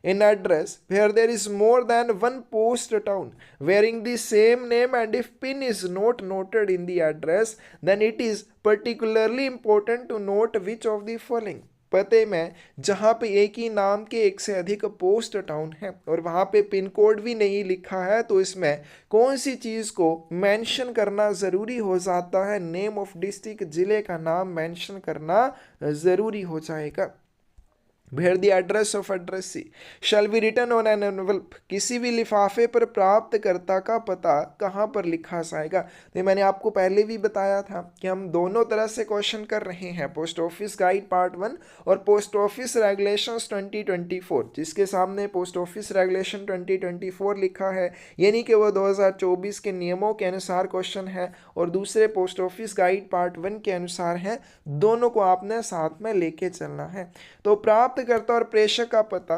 In address where there is more than one post town wearing the same name and if PIN is not noted in the address then it is particularly important to note which of the following। पते में जहाँ पे एक ही नाम के एक से अधिक पोस्ट टाउन है और वहाँ पे पिन कोड भी नहीं लिखा है, तो इसमें कौन सी चीज़ को मेंशन करना ज़रूरी हो जाता है। नेम ऑफ डिस्ट्रिक्ट, ज़िले का नाम मेंशन करना ज़रूरी हो जाएगा। Where the address of addressee shall be written on an envelope, किसी भी लिफाफे पर प्राप्तकर्ता का पता कहाँ पर लिखा जाएगा। तो मैंने आपको पहले भी बताया था कि हम दोनों तरह से क्वेश्चन कर रहे हैं, पोस्ट ऑफिस गाइड पार्ट 1 और पोस्ट ऑफिस रेगुलेशंस 2024। जिसके सामने पोस्ट ऑफिस रेगुलेशन 2024 लिखा है, यानी कि वो 2024 के नियमों के अनुसार क्वेश्चन है, और दूसरे पोस्ट ऑफिस गाइड पार्ट 1 के अनुसार है। दोनों को आपने साथ में लेके चलना है। तो प्राप्तकर्ता और प्रेषक का पता,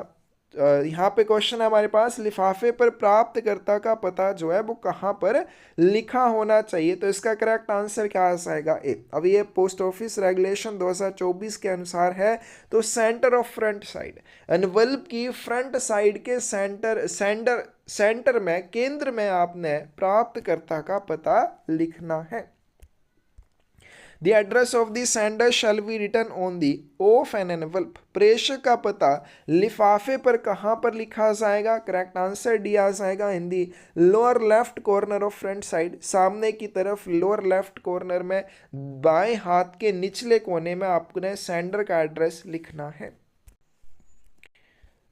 यहाँ पे क्वेश्चन है हमारे पास, लिफाफे पर प्राप्तकर्ता का पता जो है वो कहाँ पर लिखा होना चाहिए। तो इसका करेक्ट आंसर क्या आ जाएगा, ए। अब ये पोस्ट ऑफिस रेगुलेशन 2024 के अनुसार है, तो centre of front side, envelope की फ्रंट साइड के सेंटर में, केंद्र में आपने प्राप्तकर्ता का पता लिखना है। The address of the sender shall be written on the of an envelope। प्रेषक का पता लिफाफे पर कहाँ पर लिखा जाएगा। करेक्ट आंसर डी आ जाएगा। In the lower left corner of front side, सामने की तरफ लोअर लेफ्ट कॉर्नर में बाएं हाथ के निचले कोने में आपने सेंडर का एड्रेस लिखना है।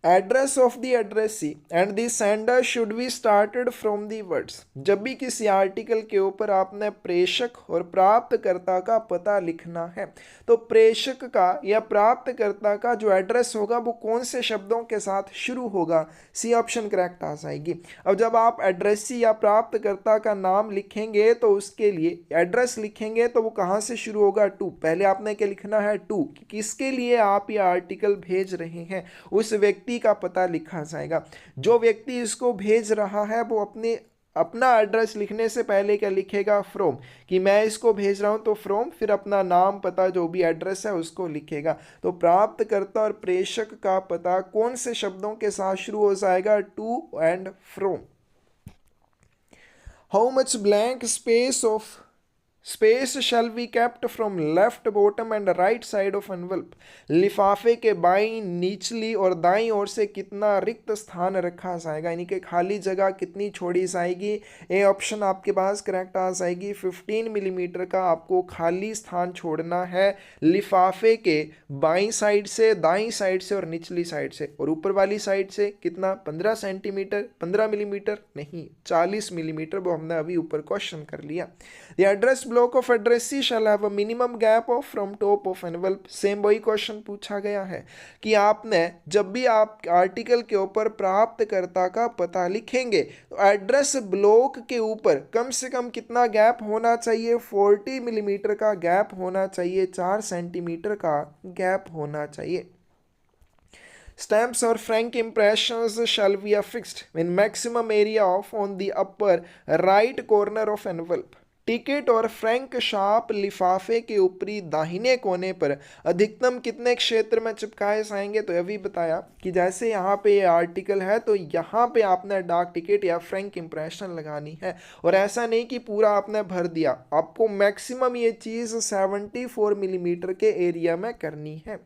Address of the addressee and the sender should be started from the words. जब भी किसी आर्टिकल के ऊपर आपने प्रेषक और प्राप्तकर्ता का पता लिखना है, तो प्रेषक का या प्राप्तकर्ता का जो एड्रेस होगा वो कौन से शब्दों के साथ शुरू होगा। सी ऑप्शन करेक्ट आ जाएगी। अब जब आप एड्रेसी या प्राप्तकर्ता का नाम लिखेंगे तो उसके लिए एड्रेस लिखेंगे तो वो कहाँ से शुरू होगा, टू। पहले आपने क्या लिखना है, टू, किसके लिए आप ये आर्टिकल भेज रहे हैं, उस व्यक्ति का पता लिखा जाएगा। जो व्यक्ति इसको भेज रहा है वो अपना एड्रेस लिखने से पहले क्या लिखेगा, फ्रॉम, कि मैं इसको भेज रहा हूं तो फ्रॉम, फिर अपना नाम पता जो भी एड्रेस है उसको लिखेगा। तो प्राप्तकर्ता और प्रेषक का पता कौन से शब्दों के साथ शुरू हो जाएगा, to and from. How much blank space shall be kept from left bottom and right side of envelope. लिफाफे के बाईं, निचली और दाईं ओर से कितना रिक्त स्थान रखा जाएगा, यानी कि खाली जगह कितनी छोड़ी जाएगी। ए ऑप्शन आपके पास करेक्ट आ जाएगी। 15 मिलीमीटर का आपको खाली स्थान छोड़ना है लिफाफे के बाईं साइड से, दाईं साइड से और निचली साइड से। और ऊपर वाली साइड से कितना, 15 सेंटीमीटर, 15 मिलीमीटर नहीं, 40 मिलीमीटर, वो हमने अभी ऊपर क्वेश्चन कर लिया। The address block of addressee shall have a minimum gap of from top of envelope. Same वही क्वेश्चन पूछा गया है कि आपने जब भी आप आर्टिकल के ऊपर प्राप्तकर्ता का पता लिखेंगे तो एड्रेस ब्लॉक के ऊपर कम से कम कितना गैप होना चाहिए, 40 मिलीमीटर का गैप होना चाहिए, 4 सेंटीमीटर का गैप होना चाहिए. Stamps or frank impressions shall be affixed in maximum area of on the upper right corner of envelope. Ticket और फ्रैंक शार्प लिफाफे के ऊपरी दाहिने कोने पर अधिकतम कितने क्षेत्र में चिपकाए जाएंगे. तो अभी बताया कि जैसे यहाँ पे ये आर्टिकल है तो यहाँ पे आपने डाक टिकट या फ्रैंक इंप्रेशन लगानी है और ऐसा नहीं कि पूरा आपने भर दिया, आपको मैक्सिमम ये चीज़ 74 मिलीमीटर के एरिया में करनी है.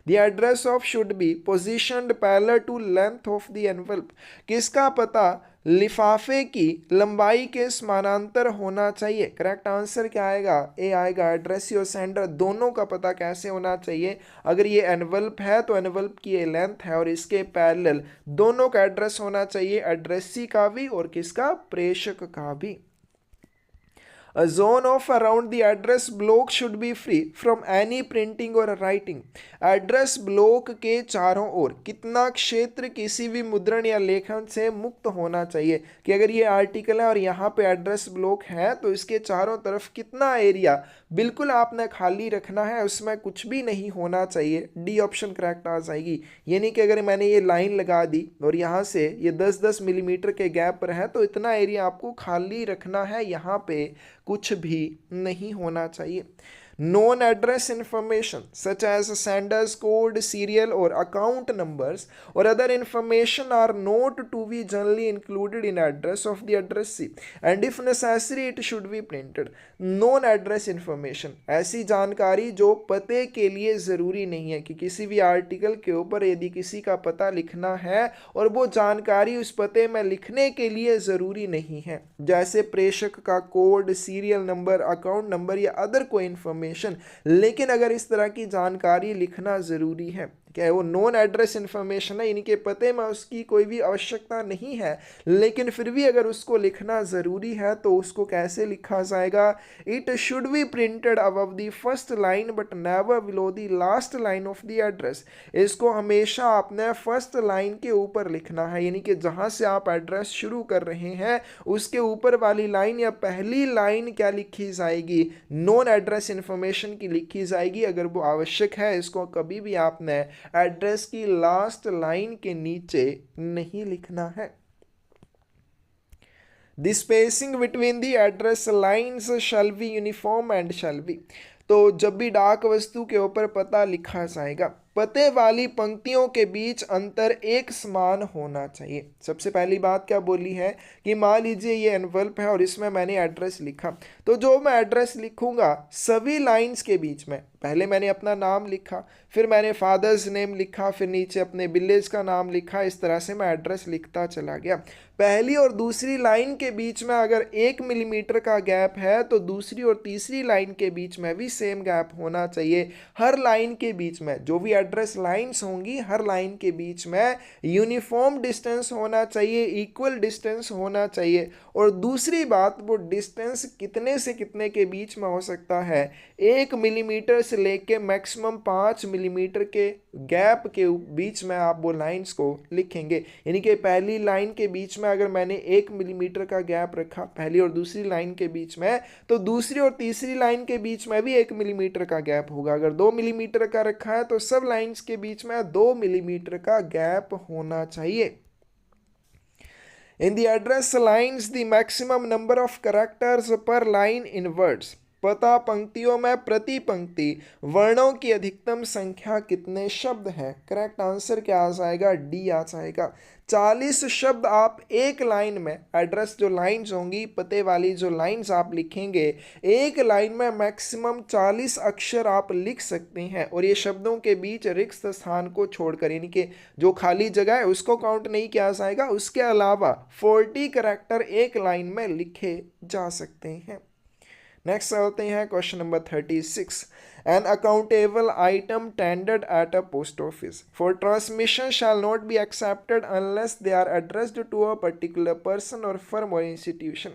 The address of should be positioned parallel to length of the envelope. किसका पता लिफाफे की लंबाई के समानांतर होना चाहिए. करेक्ट आंसर क्या आएगा, ए आएगा. एड्रेसी और सेंडर दोनों का पता कैसे होना चाहिए. अगर ये एनवल्प है तो एनवल्प की ये लेंथ है और इसके पैरेलल दोनों का एड्रेस होना चाहिए, एड्रेसी का भी और किसका, प्रेषक का भी. A zone of around the address block should be free from any printing or writing. Address block के चारों ओर कितना क्षेत्र किसी भी मुद्रण या लेखन से मुक्त होना चाहिए. कि अगर ये आर्टिकल है और यहाँ पे एड्रेस ब्लॉक है तो इसके चारों तरफ कितना एरिया बिल्कुल आपने खाली रखना है, उसमें कुछ भी नहीं होना चाहिए. डी ऑप्शन करेक्ट आ जाएगी. यानी कि अगर मैंने ये लाइन लगा दी और यहाँ से ये 10-10 मिलीमीटर के गैप पर है तो इतना एरिया आपको खाली रखना है, यहाँ पे कुछ भी नहीं होना चाहिए. known address information such as sender's code, serial or account numbers or other information are not to be generally included in address of the addressee and if necessary it should be printed. known address information ऐसी जानकारी जो पते के लिए ज़रूरी नहीं है. कि किसी भी आर्टिकल के ऊपर यदि किसी का पता लिखना है और वो जानकारी उस पते में लिखने के लिए ज़रूरी नहीं है, जैसे प्रेषक का code, serial number, account number या अदर कोई इन्फॉर्मेशन. लेकिन अगर इस तरह की जानकारी लिखना जरूरी है, क्या है वो नॉन एड्रेस इंफॉर्मेशन है, यानी कि पते में उसकी कोई भी आवश्यकता नहीं है लेकिन फिर भी अगर उसको लिखना ज़रूरी है तो उसको कैसे लिखा जाएगा. It should be printed above the first line but never below the last line of the address. इसको हमेशा आपने फर्स्ट लाइन के ऊपर लिखना है, यानी कि जहाँ से आप एड्रेस शुरू कर रहे हैं उसके ऊपर वाली लाइन या पहली लाइन क्या लिखी जाएगी, नॉन एड्रेस इंफॉर्मेशन की लिखी जाएगी. अगर वो आवश्यक है इसको कभी भी आपने एड्रेस की लास्ट लाइन के नीचे नहीं लिखना है. The spacing between the address lines shall be uniform and shall be. तो जब भी डाक वस्तु के ऊपर पता लिखा जाएगा पते वाली पंक्तियों के बीच अंतर एक समान होना चाहिए. सबसे पहली बात क्या बोली है कि मान लीजिए ये एनवल्प है और इसमें मैंने एड्रेस लिखा, तो जो मैं एड्रेस लिखूंगा सभी लाइंस के बीच में पहले मैंने अपना नाम लिखा, फिर मैंने फादर्स नेम लिखा, फिर नीचे अपने विलेज का नाम लिखा, इस तरह से मैं एड्रेस लिखता चला गया. पहली और दूसरी लाइन के बीच में अगर 1 मिलीमीटर का गैप है तो दूसरी और तीसरी लाइन के बीच में भी सेम गैप होना चाहिए. हर लाइन के बीच में जो भी एड्रेस लाइंस होंगी हर लाइन के बीच में यूनिफॉर्म डिस्टेंस होना चाहिए, इक्वल डिस्टेंस होना चाहिए. और दूसरी बात वो डिस्टेंस कितने से कितने के बीच में हो सकता है, 1 मिलीमीटर से लेके मैक्सिमम 5 मिलीमीटर के गैप के बीच में आप वो लाइंस को लिखेंगे. यानी कि पहली लाइन के बीच में अगर मैंने 1 मिलीमीटर का गैप रखा पहली और दूसरी लाइन के बीच में तो दूसरी और तीसरी लाइन के बीच में भी 1 मिलीमीटर का गैप होगा. अगर 2 मिलीमीटर का रखा है तो सब लाइंस के बीच में 2 मिलीमीटर का गैप होना चाहिए. In the address lines, the maximum number of characters per line in words. पता पंक्तियों में प्रति पंक्ति वर्णों की अधिकतम संख्या कितने शब्द है. करेक्ट आंसर क्या आ जाएगा, डी आ जाएगा. 40 शब्द आप एक लाइन में, एड्रेस जो लाइंस होंगी पते वाली जो लाइंस आप लिखेंगे एक लाइन में मैक्सिमम 40 अक्षर आप लिख सकते हैं. और ये शब्दों के बीच रिक्त स्थान को छोड़कर, यानी कि जो खाली जगह है उसको काउंट नहीं किया जाएगा. उसके अलावा 40 कैरेक्टर एक लाइन में लिखे जा सकते हैं. नेक्स्ट चलते हैं question number 36. An accountable item tendered at a post office for transmission shall not be accepted unless they are addressed to a particular person or firm or institution.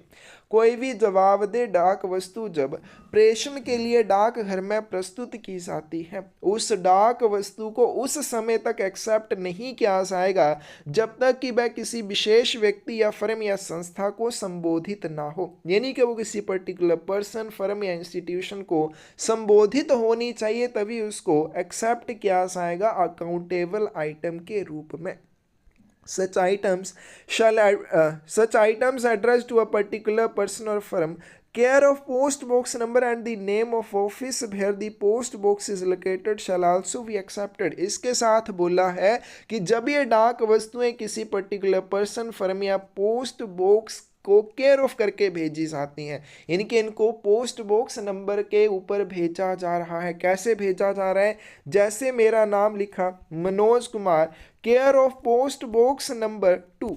कोई भी जवाबदेह डाक वस्तु जब प्रेषण के लिए डाकघर में प्रस्तुत की जाती है, उस डाक वस्तु को उस समय तक एक्सेप्ट नहीं किया जाएगा जब तक कि वह किसी विशेष व्यक्ति या फर्म या संस्था को संबोधित ना हो। यानी कि वो किसी पर्टिकुलर पर्सन, फर्म या इंस्टीट्यूशन को संबोधित होनी चाहिए, तभी उसको एक्सेप्ट किया जाएगा अकाउंटेबल आइटम के रूप में। Such items such items addressed to a particular person or firm, care of post box number and the name of office where the post box is located shall also be accepted। इसके साथ बोला है कि जब ये डाक वस्तुएं किसी पर्टिकुलर पर्सन, फर्म या पोस्ट बॉक्स को केयर ऑफ करके भेजी जाती हैं, यानी कि इनको पोस्ट बॉक्स नंबर के ऊपर भेजा जा रहा है। कैसे भेजा जा रहा है? जैसे मेरा नाम लिखा Manoj Kumar, care of post box number 2,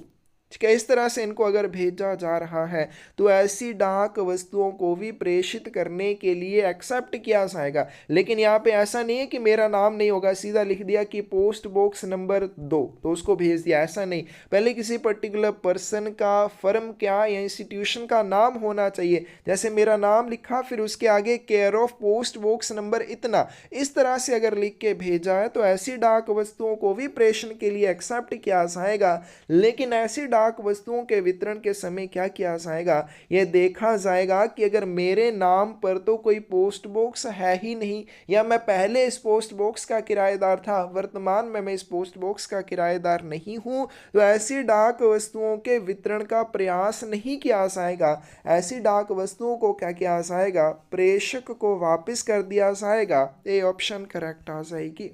इस तरह से इनको अगर भेजा जा रहा है तो ऐसी डाक वस्तुओं को भी प्रेषित करने के लिए एक्सेप्ट किया जाएगा। लेकिन यहाँ पे ऐसा नहीं है कि मेरा नाम नहीं होगा, सीधा लिख दिया कि पोस्ट बॉक्स नंबर 2 तो उसको भेज दिया, ऐसा नहीं। पहले किसी पर्टिकुलर पर्सन का, फर्म क्या या इंस्टीट्यूशन का नाम होना चाहिए। जैसे मेरा नाम लिखा, फिर उसके आगे care of post box number इतना, इस तरह से अगर लिख के भेजा है तो ऐसी डाक वस्तुओं को भी प्रेषण के लिए एक्सेप्ट किया जाएगा। लेकिन ऐसी डाक वस्तुओं के वितरण के समय क्या किया जाएगा? यह देखा जाएगा कि अगर मेरे नाम पर तो कोई पोस्ट बॉक्स है ही नहीं, या मैं पहले इस पोस्ट बॉक्स का किराएदार था, वर्तमान में मैं इस पोस्ट बॉक्स का किराएदार नहीं हूं, तो ऐसी डाक वस्तुओं के वितरण का प्रयास नहीं किया जाएगा। ऐसी डाक वस्तुओं को क्या किया जाएगा? प्रेषक को वापस कर दिया जाएगा। ये ऑप्शन करेक्ट आ जाएगी।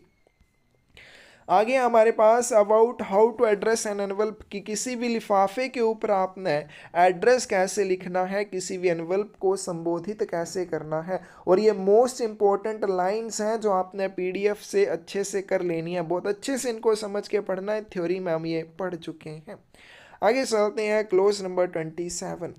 आगे हमारे पास about how to address an envelope, कि किसी भी लिफाफे के ऊपर आपने एड्रेस कैसे लिखना है, किसी भी एनवल्प को संबोधित कैसे करना है। और ये मोस्ट इंपॉर्टेंट लाइंस हैं जो आपने पीडीएफ से अच्छे से कर लेनी है, बहुत अच्छे से इनको समझ के पढ़ना है। थ्योरी में हम ये पढ़ चुके हैं। आगे चलते हैं clause number 27।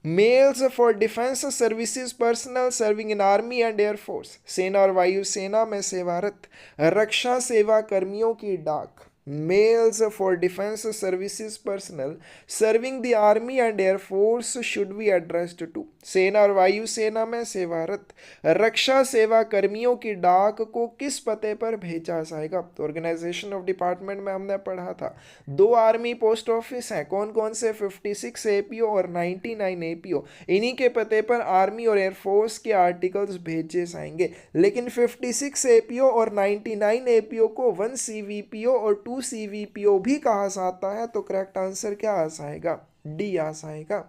Mails for defence services personnel serving in army and air force, सेना और वायुसेना में सेवारत रक्षा सेवा कर्मियों की डाक। Mails for defence services personnel serving the army and air force should be addressed to, सेना और वायुसेना में सेवारत रक्षा सेवा कर्मियों की डाक को किस पते पर भेजा जाएगा? तो ऑर्गेनाइजेशन ऑफ डिपार्टमेंट में हमने पढ़ा था 2 आर्मी पोस्ट ऑफिस हैं, कौन कौन से? 56 एपीओ और 99 एपीओ। इन्हीं के पते पर आर्मी और एयरफोर्स के आर्टिकल्स भेजे जाएंगे। लेकिन 56 एपीओ और 99 एपीओ को 1 सीवीपीओ और 2 सीवीपीओ भी कहा जाता है। तो करेक्ट आंसर क्या आ जाएगा? डी आ जाएगा।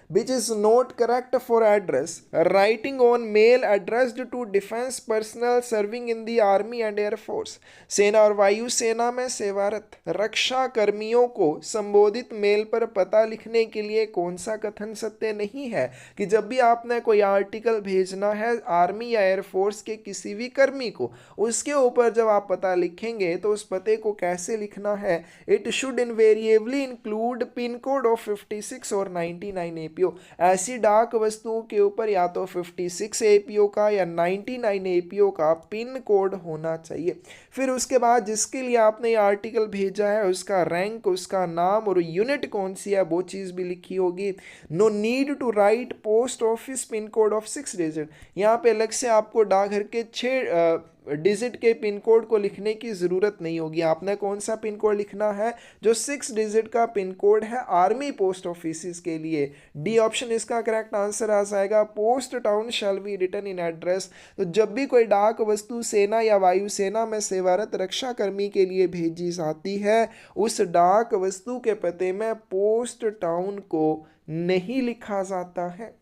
Which is not correct for address writing on mail addressed to defense personnel serving in the army and air force, सेना और वायु सेना में सेवारत रक्षा कर्मियों को संबोधित मेल पर पता लिखने के लिए कौन सा कथन सत्य नहीं है? कि जब भी आपने कोई आर्टिकल भेजना है आर्मी या एयरफोर्स के किसी भी कर्मी को, उसके ऊपर जब आप पता लिखेंगे तो उस पते को कैसे लिखना है? It should invariably include pin code of 56 और 99 एपीओ। ऐसी डाक वस्तुओं के ऊपर या तो 56 एपीओ का या 99 एपीओ का पिन कोड होना चाहिए। फिर उसके बाद जिसके लिए आपने ये आर्टिकल भेजा है उसका रैंक, उसका नाम और यूनिट कौन सी है वो चीज़ भी लिखी होगी। No need to write post office pin code of 6 digit, यहाँ पे अलग से आपको डाकघर के 6 डिजिट के पिन कोड को लिखने की ज़रूरत नहीं होगी। आपने कौन सा पिन कोड लिखना है? जो 6 डिजिट का पिन कोड है आर्मी पोस्ट ऑफिस के लिए। डी ऑप्शन इसका करेक्ट आंसर आ जाएगा। Post town shall be written in address, तो जब भी कोई डाक वस्तु सेना या वायुसेना में सेवारत रक्षा कर्मी के लिए भेजी जाती है, उस डाक वस्तु के पते में पोस्ट टाउन को नहीं लिखा जाता है।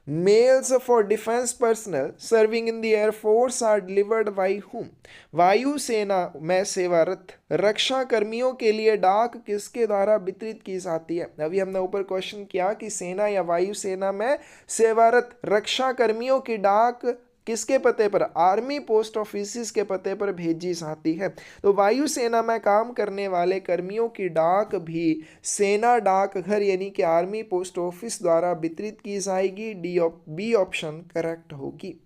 Mails for defense personnel serving in the air force are delivered by whom? वायुसेना में सेवारत रक्षा कर्मियों के लिए डाक किसके द्वारा वितरित की जाती है? अभी हमने ऊपर क्वेश्चन किया कि सेना या वायुसेना में सेवारत रक्षा कर्मियों की डाक किसके पते पर, आर्मी पोस्ट ऑफिस के पते पर भेजी जाती है। तो वायुसेना में काम करने वाले कर्मियों की डाक भी सेना डाकघर यानी कि आर्मी पोस्ट ऑफिस द्वारा वितरित की जाएगी। बी ऑप्शन करेक्ट होगी।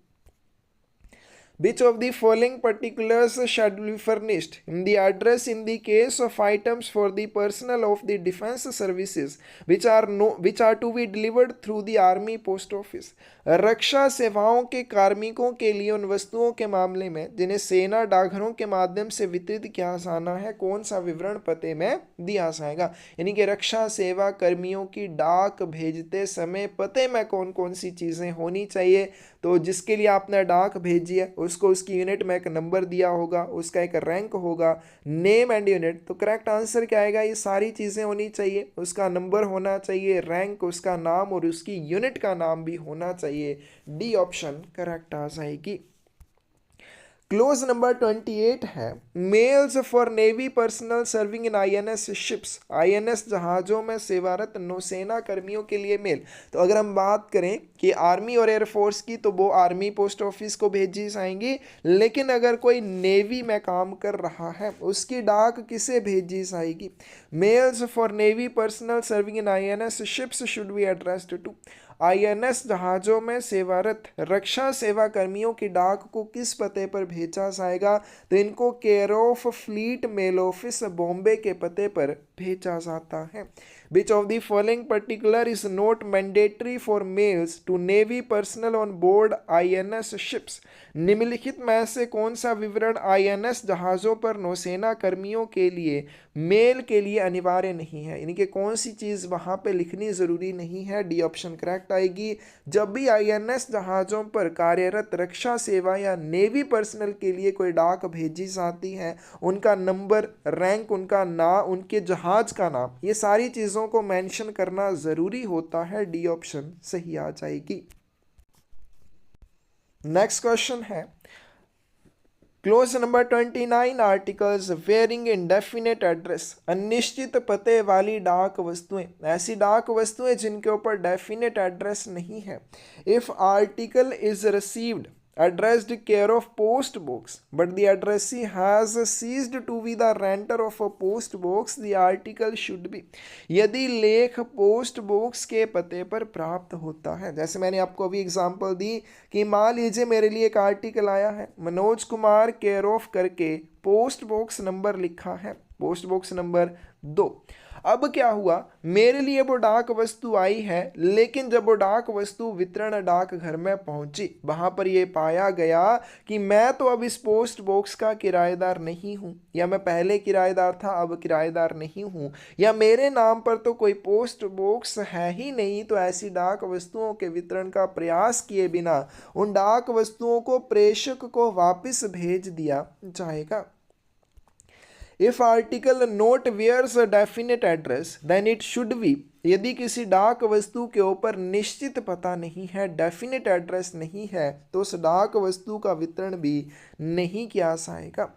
Which of the following particulars shall be furnished in the address in the case of items for the personnel of the defense services which are to be delivered through the army post office? रक्षा सेवाओं के कार्मिकों के लिए उन वस्तुओं के मामले में जिन्हें सेना डाकघरों के माध्यम से वितरित किया जाना है, कौन सा विवरण पते में दिया जाएगा। यानी कि रक्षा सेवा कर्मियों की डाक भेजते समय पते में कौन कौन सी चीज़ें होनी चाहिए। तो जिसके लिए आपने डाक भेजी है उसको उसकी यूनिट में एक नंबर दिया होगा, उसका एक रैंक होगा, नेम एंड यूनिट। तो करेक्ट आंसर क्या आएगा, ये सारी चीज़ें होनी चाहिए, उसका नंबर होना चाहिए, रैंक, उसका नाम और उसकी यूनिट का नाम भी होना चाहिए। डी ऑप्शन करेक्ट आ जाएगी। क्लोज नंबर 28 है mails for navy personnel serving in INS ships. INS जहाज़ों में सेवारत नौसेना कर्मियों के लिए मेल। तो अगर हम बात करें कि आर्मी और एयरफोर्स की, तो वो आर्मी पोस्ट ऑफिस को भेजी जाएंगी, लेकिन अगर कोई नेवी में काम कर रहा है उसकी डाक किसे भेजी जाएगी। Mails for navy personnel serving in INS ships should be addressed to. INS जहाज़ों में सेवारत रक्षा सेवा कर्मियों की डाक को किस पते पर भेजा जाएगा। तो इनको care of fleet mail office Bombay के पते पर भेजा जाता है। Which of the following particular is not mandatory for males to navy personnel on board INS ships? निम्नलिखित में से कौन सा विवरण आईएनएस जहाज़ों पर नौसेना कर्मियों के लिए मेल के लिए अनिवार्य नहीं है। यानी कि कौन सी चीज़ वहाँ पे लिखनी ज़रूरी नहीं है। डी ऑप्शन करेक्ट आएगी। जब भी आईएनएस जहाज़ों पर कार्यरत रक्षा सेवा या नेवी पर्सनल के लिए कोई डाक भेजी जाती है, उनका नंबर, रैंक, उनका नाम, उनके जहाज़ का नाम, ये सारी चीज़ों को मेंशन करना ज़रूरी होता है। डी ऑप्शन सही आ जाएगी। नेक्स्ट क्वेश्चन है clause number 29 articles wearing indefinite address. अनिश्चित पते वाली डाक वस्तुएं, ऐसी डाक वस्तुएं जिनके ऊपर डेफिनेट एड्रेस नहीं है। If article is received addressed care of post box but the addressee has ceased to be the renter of a post box, the article should be। यदि लेख पोस्ट बॉक्स के पते पर प्राप्त होता है, जैसे मैंने आपको अभी एग्जांपल दी कि मान लीजिए मेरे लिए एक आर्टिकल आया है, मनोज कुमार केयर ऑफ करके पोस्ट बॉक्स नंबर लिखा है, पोस्ट बॉक्स नंबर 2। अब क्या हुआ, मेरे लिए वो डाक वस्तु आई है, लेकिन जब वो डाक वस्तु वितरण डाक घर में पहुंची, वहां पर यह पाया गया कि मैं तो अब इस पोस्ट बॉक्स का किराएदार नहीं हूं, या मैं पहले किराएदार था अब किराएदार नहीं हूं, या मेरे नाम पर तो कोई पोस्ट बॉक्स है ही नहीं। तो ऐसी डाक वस्तुओं के वितरण का प्रयास किए बिना उन डाक वस्तुओं को प्रेषक को वापस भेज दिया जाएगा। If article not bears a definite address, then it should be। यदि किसी डाक वस्तु के ऊपर निश्चित पता नहीं है, डेफिनेट एड्रेस नहीं है, तो उस डाक वस्तु का वितरण भी नहीं किया जाएगा।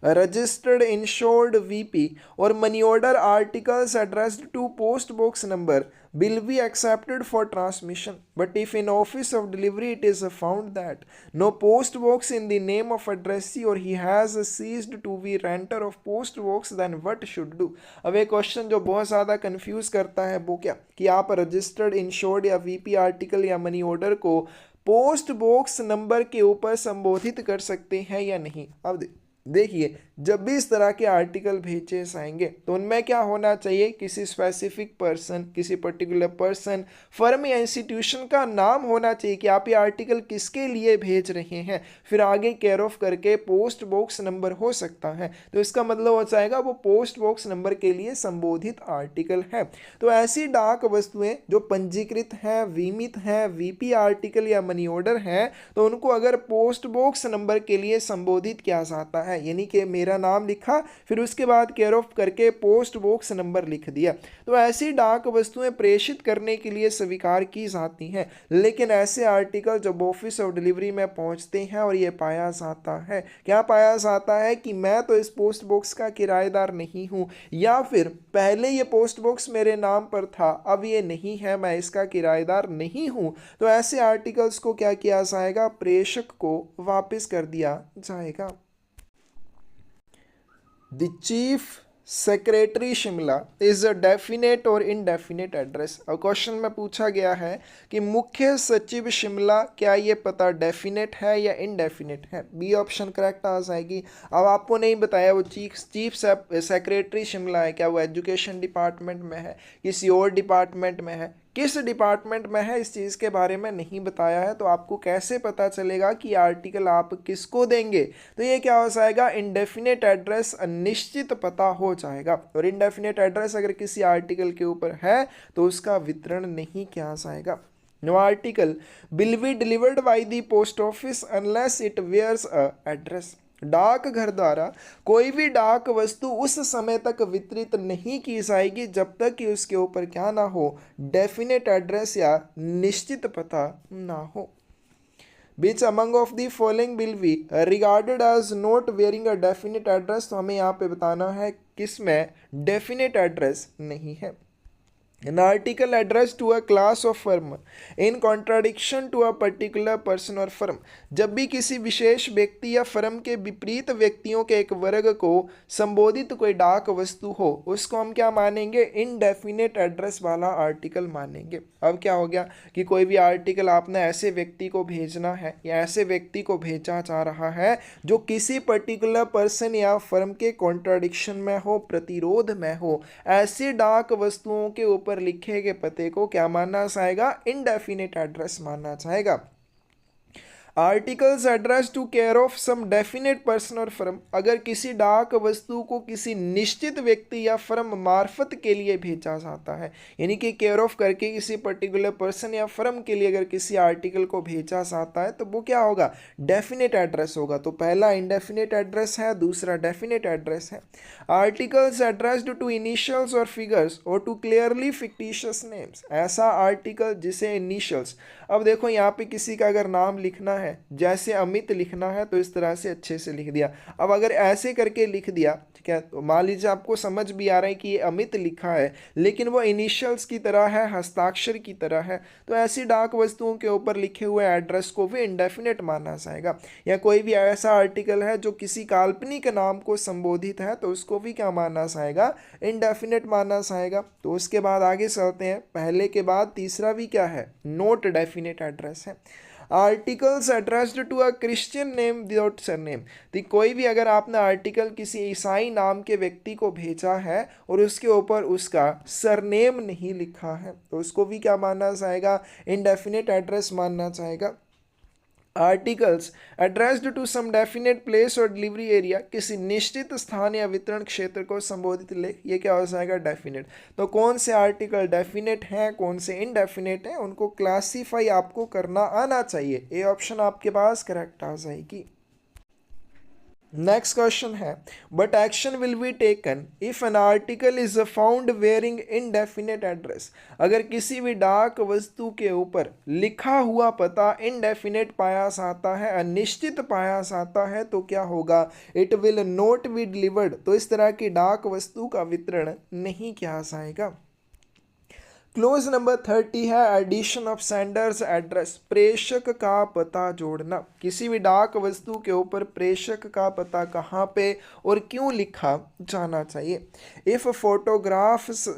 रजिस्टर्ड इंश्योर्ड वीपी और money order articles addressed to post box number will be accepted for transmission, but if in office of delivery it is found that no post box in the name of addressee or he has ceased to be renter of post box, then what should do। अब एक क्वेश्चन जो बहुत ज़्यादा कंफ्यूज करता है वो क्या, कि आप रजिस्टर्ड इंश्योर्ड या वीपी आर्टिकल या मनी ऑर्डर को पोस्ट बॉक्स नंबर के ऊपर संबोधित कर सकते हैं या नहीं। अब देखिए, जब भी इस तरह के आर्टिकल भेजे जाएंगे तो उनमें क्या होना चाहिए, किसी स्पेसिफिक पर्सन, किसी पर्टिकुलर पर्सन, फर्म या इंस्टीट्यूशन का नाम होना चाहिए कि आप ये आर्टिकल किसके लिए भेज रहे हैं। फिर आगे केयर ऑफ करके पोस्ट बॉक्स नंबर हो सकता है, तो इसका मतलब हो जाएगा वो पोस्ट बॉक्स नंबर के लिए संबोधित आर्टिकल है। तो ऐसी डाक वस्तुएं जो पंजीकृत हैं, बीमित हैं, वीपी आर्टिकल या मनी ऑर्डर हैं, तो उनको अगर पोस्ट बॉक्स नंबर के लिए संबोधित किया जाता है है, यानी कि मेरा नाम लिखा, फिर उसके बाद केयर ऑफ करके पोस्ट बॉक्स नंबर लिख दिया। तो ऐसी डाक वस्तुएं प्रेषित करने के लिए स्वीकार की जाती हैं, लेकिन ऐसे आर्टिकल जब ऑफिस ऑफ डिलीवरी में पहुंचते हैं और ये पाया जाता है, क्या पाया जाता है कि मैं तो इस पोस्ट बॉक्स का किराएदार नहीं हूं, या फिर पहले ये पोस्ट बॉक्स मेरे नाम पर था, अब ये नहीं है, मैं इसका किराएदार नहीं हूं, तो ऐसे आर्टिकल्स को क्या किया जाएगा, प्रेषक को वापस कर दिया जाएगा। The chief secretary Shimla is a definite और इनडेफिनेट एड्रेस। अब क्वेश्चन में पूछा गया है कि मुख्य सचिव शिमला, क्या ये पता डेफिनेट है या इनडेफिनेट है? बी ऑप्शन करेक्ट आ जाएगी। अब आपको नहीं बताया वो चीफ सेक्रेटरी शिमला है, क्या वो एजुकेशन डिपार्टमेंट में है, किसी और डिपार्टमेंट में है, किस डिपार्टमेंट में है, इस चीज़ के बारे में नहीं बताया है, तो आपको कैसे पता चलेगा कि आर्टिकल आप किसको देंगे? तो ये क्या हो जाएगा, इनडेफिनेट एड्रेस, अनिश्चित पता हो जाएगा। और इनडेफिनेट एड्रेस अगर किसी आर्टिकल के ऊपर है तो उसका वितरण नहीं किया जाएगा। No article will be delivered by the post office unless it bears a address. डाकघर द्वारा कोई भी डाक वस्तु उस समय तक वितरित नहीं की जाएगी जब तक कि उसके ऊपर क्या ना हो, डेफिनेट एड्रेस या निश्चित पता ना हो। Which among of the following will be regarded as not wearing a definite address? तो हमें यहाँ पे बताना है किसमें डेफिनेट एड्रेस नहीं है। An article addressed to a class of firm in contradiction to a particular person or firm। जब भी किसी विशेष व्यक्ति या फर्म के विपरीत व्यक्तियों के एक वर्ग को संबोधित कोई डाक वस्तु हो, उसको हम क्या मानेंगे, इनडेफिनेट एड्रेस वाला आर्टिकल मानेंगे। अब क्या हो गया कि कोई भी आर्टिकल आपने ऐसे व्यक्ति को भेजना है या ऐसे व्यक्ति को भेजा जा रहा है जो किसी पर्टिकुलर पर्सन या फर्म के कॉन्ट्राडिक्शन में हो, प्रतिरोध में हो, ऐसी डाक वस्तुओं के ऊपर लिखे गए पते को क्या मानना जाएगा, इनडेफिनेट एड्रेस मानना जाएगा। Articles address to care of some definite person और फर्म, अगर किसी डाक वस्तु को किसी निश्चित व्यक्ति या फर्म मार्फत के लिए भेजा जाता है, यानी कि केयर ऑफ करके किसी पर्टिकुलर पर्सन या फर्म के लिए अगर किसी आर्टिकल को भेजा जाता है तो वो क्या होगा, डेफिनेट एड्रेस होगा। तो पहला इनडेफिनेट एड्रेस है, दूसरा डेफिनेट एड्रेस है। आर्टिकल्स एड्रेस्ड टू इनिशियल्स और फिगर्स और टू क्लियरली फिक्टिशियस नेम्स, ऐसा आर्टिकल जिसे इनिशियल्स, अब देखो यहाँ पे किसी का अगर नाम लिखना है, जैसे अमित लिखना है तो इस तरह से अच्छे से लिख दिया। अब अगर ऐसे करके लिख दिया, ठीक है, तो मान लीजिए आपको समझ भी आ रहा है कि ये अमित लिखा है लेकिन वो इनिशियल्स की तरह है, हस्ताक्षर की तरह है, तो ऐसी डाक वस्तुओं के ऊपर लिखे हुए एड्रेस को भी इंडेफिनेट माना जाएगा। या कोई भी ऐसा आर्टिकल है जो किसी काल्पनिक नाम को संबोधित है तो उसको भी क्या माना जाएगा, इंडेफिनेट माना जाएगा। तो उसके बाद आगे चलते हैं, पहले के बाद तीसरा भी क्या है, नोट डेफिनेट एड्रेस है। Articles addressed to a Christian name without surname, तो कोई भी अगर आपने आर्टिकल किसी ईसाई नाम के व्यक्ति को भेजा है और उसके ऊपर उसका सरनेम नहीं लिखा है तो उसको भी क्या माना जाएगा, इनडेफिनेट एड्रेस मानना जाएगा। Articles addressed to some definite place और डिलीवरी एरिया, किसी निश्चित स्थान या वितरण क्षेत्र को संबोधित ले, ये क्या हो जाएगा, डेफिनेट। तो कौन से आर्टिकल डेफिनेट हैं, कौन से इनडेफिनेट हैं, उनको क्लासीफाई आपको करना आना चाहिए। ए ऑप्शन आपके पास करेक्ट आ जाएगी। नेक्स्ट क्वेश्चन है, but action will be taken if an article is found wearing indefinite address, अगर किसी भी डाक वस्तु के ऊपर लिखा हुआ पता इनडेफिनेट पाया जाता है, अनिश्चित पाया जाता है, तो क्या होगा, it will not be delivered, तो इस तरह की डाक वस्तु का वितरण नहीं किया जाएगा। क्लोज नंबर 30 है एडिशन ऑफ सेंडर्स एड्रेस, प्रेषक का पता जोड़ना। किसी भी डाक वस्तु के ऊपर प्रेषक का पता कहाँ पे और क्यों लिखा जाना चाहिए। If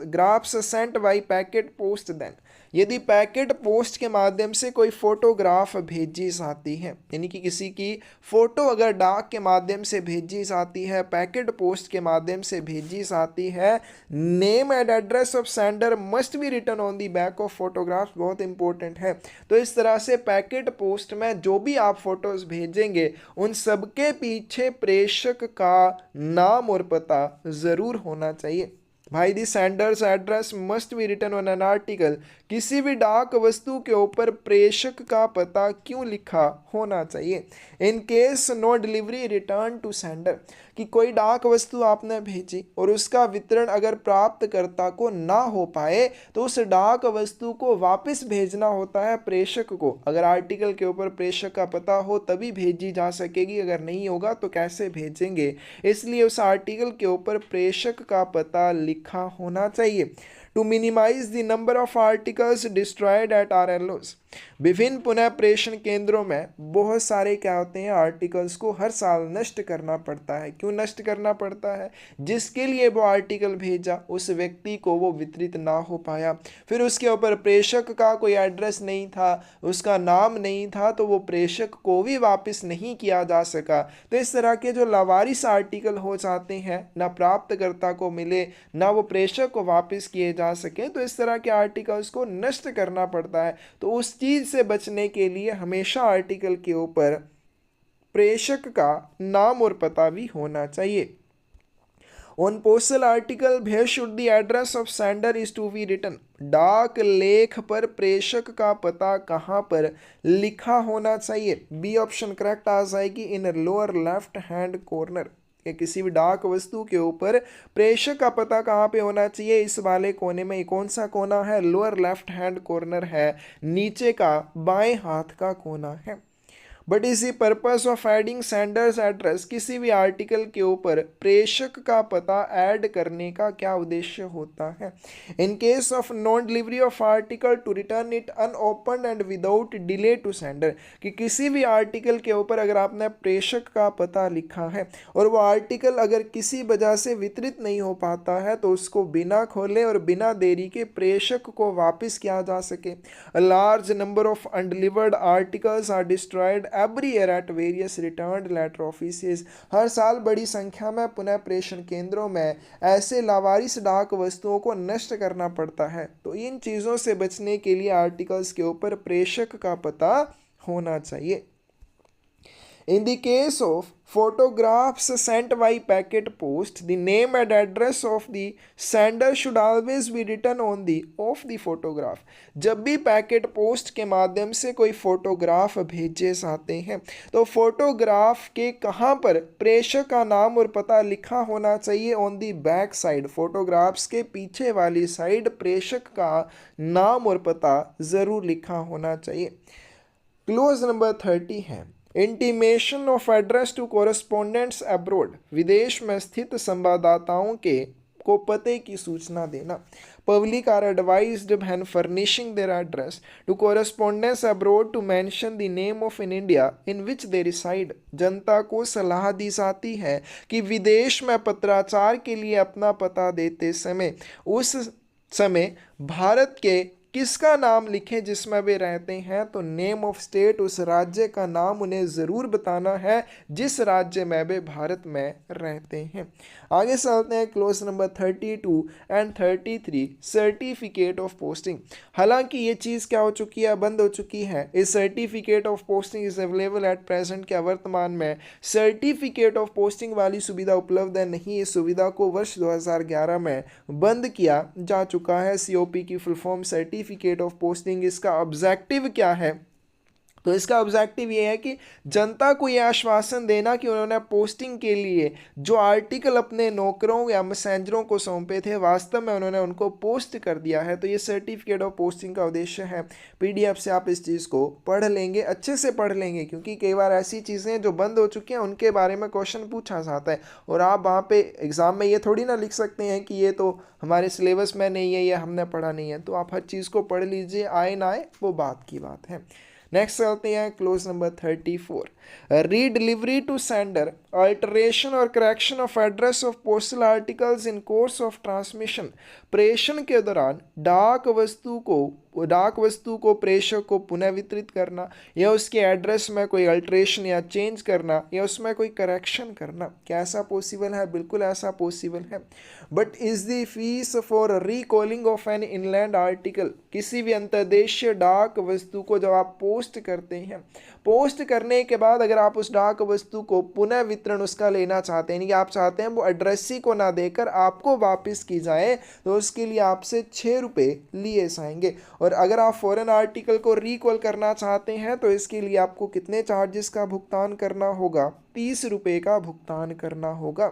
graphs sent by packet post then, यदि पैकेट पोस्ट के माध्यम से कोई फोटोग्राफ भेजी जाती है, यानी कि किसी की फोटो अगर डाक के माध्यम से भेजी जाती है, पैकेट पोस्ट के माध्यम से भेजी जाती है, name and address of sender must be written on the back of photograph, बहुत इंपॉर्टेंट है। तो इस तरह से पैकेट पोस्ट में जो भी आप फोटोज भेजेंगे उन सबके पीछे प्रेषक का नाम और पता जरूर होना चाहिए। भाई the sender's address must be written on an article, किसी भी डाक वस्तु के ऊपर प्रेषक का पता क्यों लिखा होना चाहिए। In case no delivery return to sender, कि कोई डाक वस्तु आपने भेजी और उसका वितरण अगर प्राप्तकर्ता को ना हो पाए तो उस डाक वस्तु को वापस भेजना होता है प्रेषक को। अगर आर्टिकल के ऊपर प्रेषक का पता हो तभी भेजी जा सकेगी, अगर नहीं होगा तो कैसे भेजेंगे। इसलिए उस आर्टिकल के ऊपर प्रेषक का पता लिखा होना चाहिए। To minimize the number of articles destroyed at RLOs, विभिन्न पुनः प्रेषण केंद्रों में बहुत सारे क्या होते हैं, आर्टिकल्स को हर साल नष्ट करना पड़ता है। क्यों नष्ट करना पड़ता है? जिसके लिए वो आर्टिकल भेजा उस व्यक्ति को वो वितरित ना हो पाया, फिर उसके ऊपर प्रेषक का कोई एड्रेस नहीं था, उसका नाम नहीं था, तो वो प्रेषक को भी वापस नहीं किया जा सका। तो इस तरह के जो लावारिस आर्टिकल हो जाते हैं, ना प्राप्तकर्ता को मिले ना वो प्रेषक को वापस किए जा सके, तो इस तरह के आर्टिकल्स को नष्ट करना पड़ता है। तो उस चीज से बचने के लिए हमेशा आर्टिकल के ऊपर प्रेषक का नाम और पता भी होना चाहिए। On postal article where should the address of sender is to be written, डाक लेख पर प्रेषक का पता कहाँ पर लिखा होना चाहिए। बी ऑप्शन करेक्ट आ जाएगी, इन लोअर लेफ्ट हैंड कॉर्नर। या किसी भी डाक वस्तु के ऊपर प्रेषक का पता कहाँ पे होना चाहिए, इस वाले कोने में। कौन सा कोना है? लोअर लेफ्ट हैंड कॉर्नर है, नीचे का बाएं हाथ का कोना है। But is the purpose of adding sender's address, किसी भी आर्टिकल के ऊपर प्रेषक का पता ऐड करने का क्या उद्देश्य होता है। In case of non delivery of article to return it unopen and without delay to sender, कि किसी भी आर्टिकल के ऊपर अगर आपने प्रेषक का पता लिखा है और वो आर्टिकल अगर किसी वजह से वितरित नहीं हो पाता है तो उसको बिना खोले और बिना देरी के प्रेषक को वापस किया जा सके। A large number of undelivered articles are destroyed every year at various return letter offices, हर साल बड़ी संख्या में पुनः प्रेषण केंद्रों में ऐसे लावारिस डाक वस्तुओं को नष्ट करना पड़ता है। तो इन चीज़ों से बचने के लिए आर्टिकल्स के ऊपर प्रेषक का पता होना चाहिए। In the case of photographs sent by packet post, the name and address of the sender should always be written on the of the photograph. जब भी पैकेट पोस्ट के माध्यम से कोई फोटोग्राफ भेजे जाते हैं तो फोटोग्राफ के कहाँ पर प्रेषक का नाम और पता लिखा होना चाहिए। On the back side, photographs के पीछे वाली साइड प्रेषक का नाम और पता ज़रूर लिखा होना चाहिए। क्लोज नंबर 30 है, intimation of address to correspondents abroad, विदेश में स्थित संवाददाताओं के को पते की सूचना देना। Public are advised when furnishing their address to correspondents abroad to mention the name of in India in which they reside, जनता को सलाह दी जाती है कि विदेश में पत्राचार के लिए अपना पता देते समय उस समय भारत के किसका नाम लिखें जिसमें वे रहते हैं। तो नेम ऑफ स्टेट, उस राज्य का नाम उन्हें ज़रूर बताना है जिस राज्य में वे भारत में रहते हैं। आगे चलते हैं clause number 32 and 33, certificate of posting. हालांकि ये चीज़ क्या हो चुकी है, बंद हो चुकी है। इस certificate of posting is available at present, क्या वर्तमान में सर्टिफिकेट ऑफ पोस्टिंग वाली सुविधा उपलब्ध है नहीं। इस सुविधा को वर्ष 2011 में बंद किया जा चुका है। COP की full form certificate of posting. इसका ऑब्जेक्टिव क्या है? तो इसका ऑब्जेक्टिव ये है कि जनता को यह आश्वासन देना कि उन्होंने पोस्टिंग के लिए जो आर्टिकल अपने नौकरों या मैसेंजरों को सौंपे थे वास्तव में उन्होंने उनको पोस्ट कर दिया है। तो ये सर्टिफिकेट ऑफ पोस्टिंग का उद्देश्य है। PDF से आप इस चीज़ को पढ़ लेंगे, अच्छे से पढ़ लेंगे, क्योंकि कई बार ऐसी चीज़ें जो बंद हो चुकी हैं उनके बारे में क्वेश्चन पूछा जाता है और आप वहाँ पे एग्ज़ाम में ये थोड़ी ना लिख सकते हैं कि ये तो हमारे सिलेबस में नहीं है, ये हमने पढ़ा नहीं है। तो आप हर चीज़ को पढ़ लीजिए, आए ना आए वो बात की बात है। नेक्स्ट चलते हैं clause number 34, redelivery to sender, alteration और correction of address of postal articles in course of transmission. प्रेषण के दौरान डाक वस्तु को प्रेषक को पुनः वितरित करना या उसके एड्रेस में कोई अल्टरेशन या चेंज करना या उसमें कोई करेक्शन करना, क्या ऐसा पॉसिबल है? बिल्कुल ऐसा पॉसिबल है। But is the fee for recalling of an inland article, किसी भी अंतर्देशीय डाक वस्तु को जब आप पोस्ट करते हैं पोस्ट करने के बाद अगर आप उस डाक वस्तु को पुनः वितरण उसका लेना चाहते हैं, यानी कि आप चाहते हैं वो एड्रेसी को ना देकर आपको वापस की जाए, तो उसके लिए आपसे 6 रुपये लिए जाएंगे। और अगर आप फॉरेन आर्टिकल को रिकॉल करना चाहते हैं तो इसके लिए आपको कितने चार्जेस का भुगतान करना होगा? 30 रुपये का भुगतान करना होगा।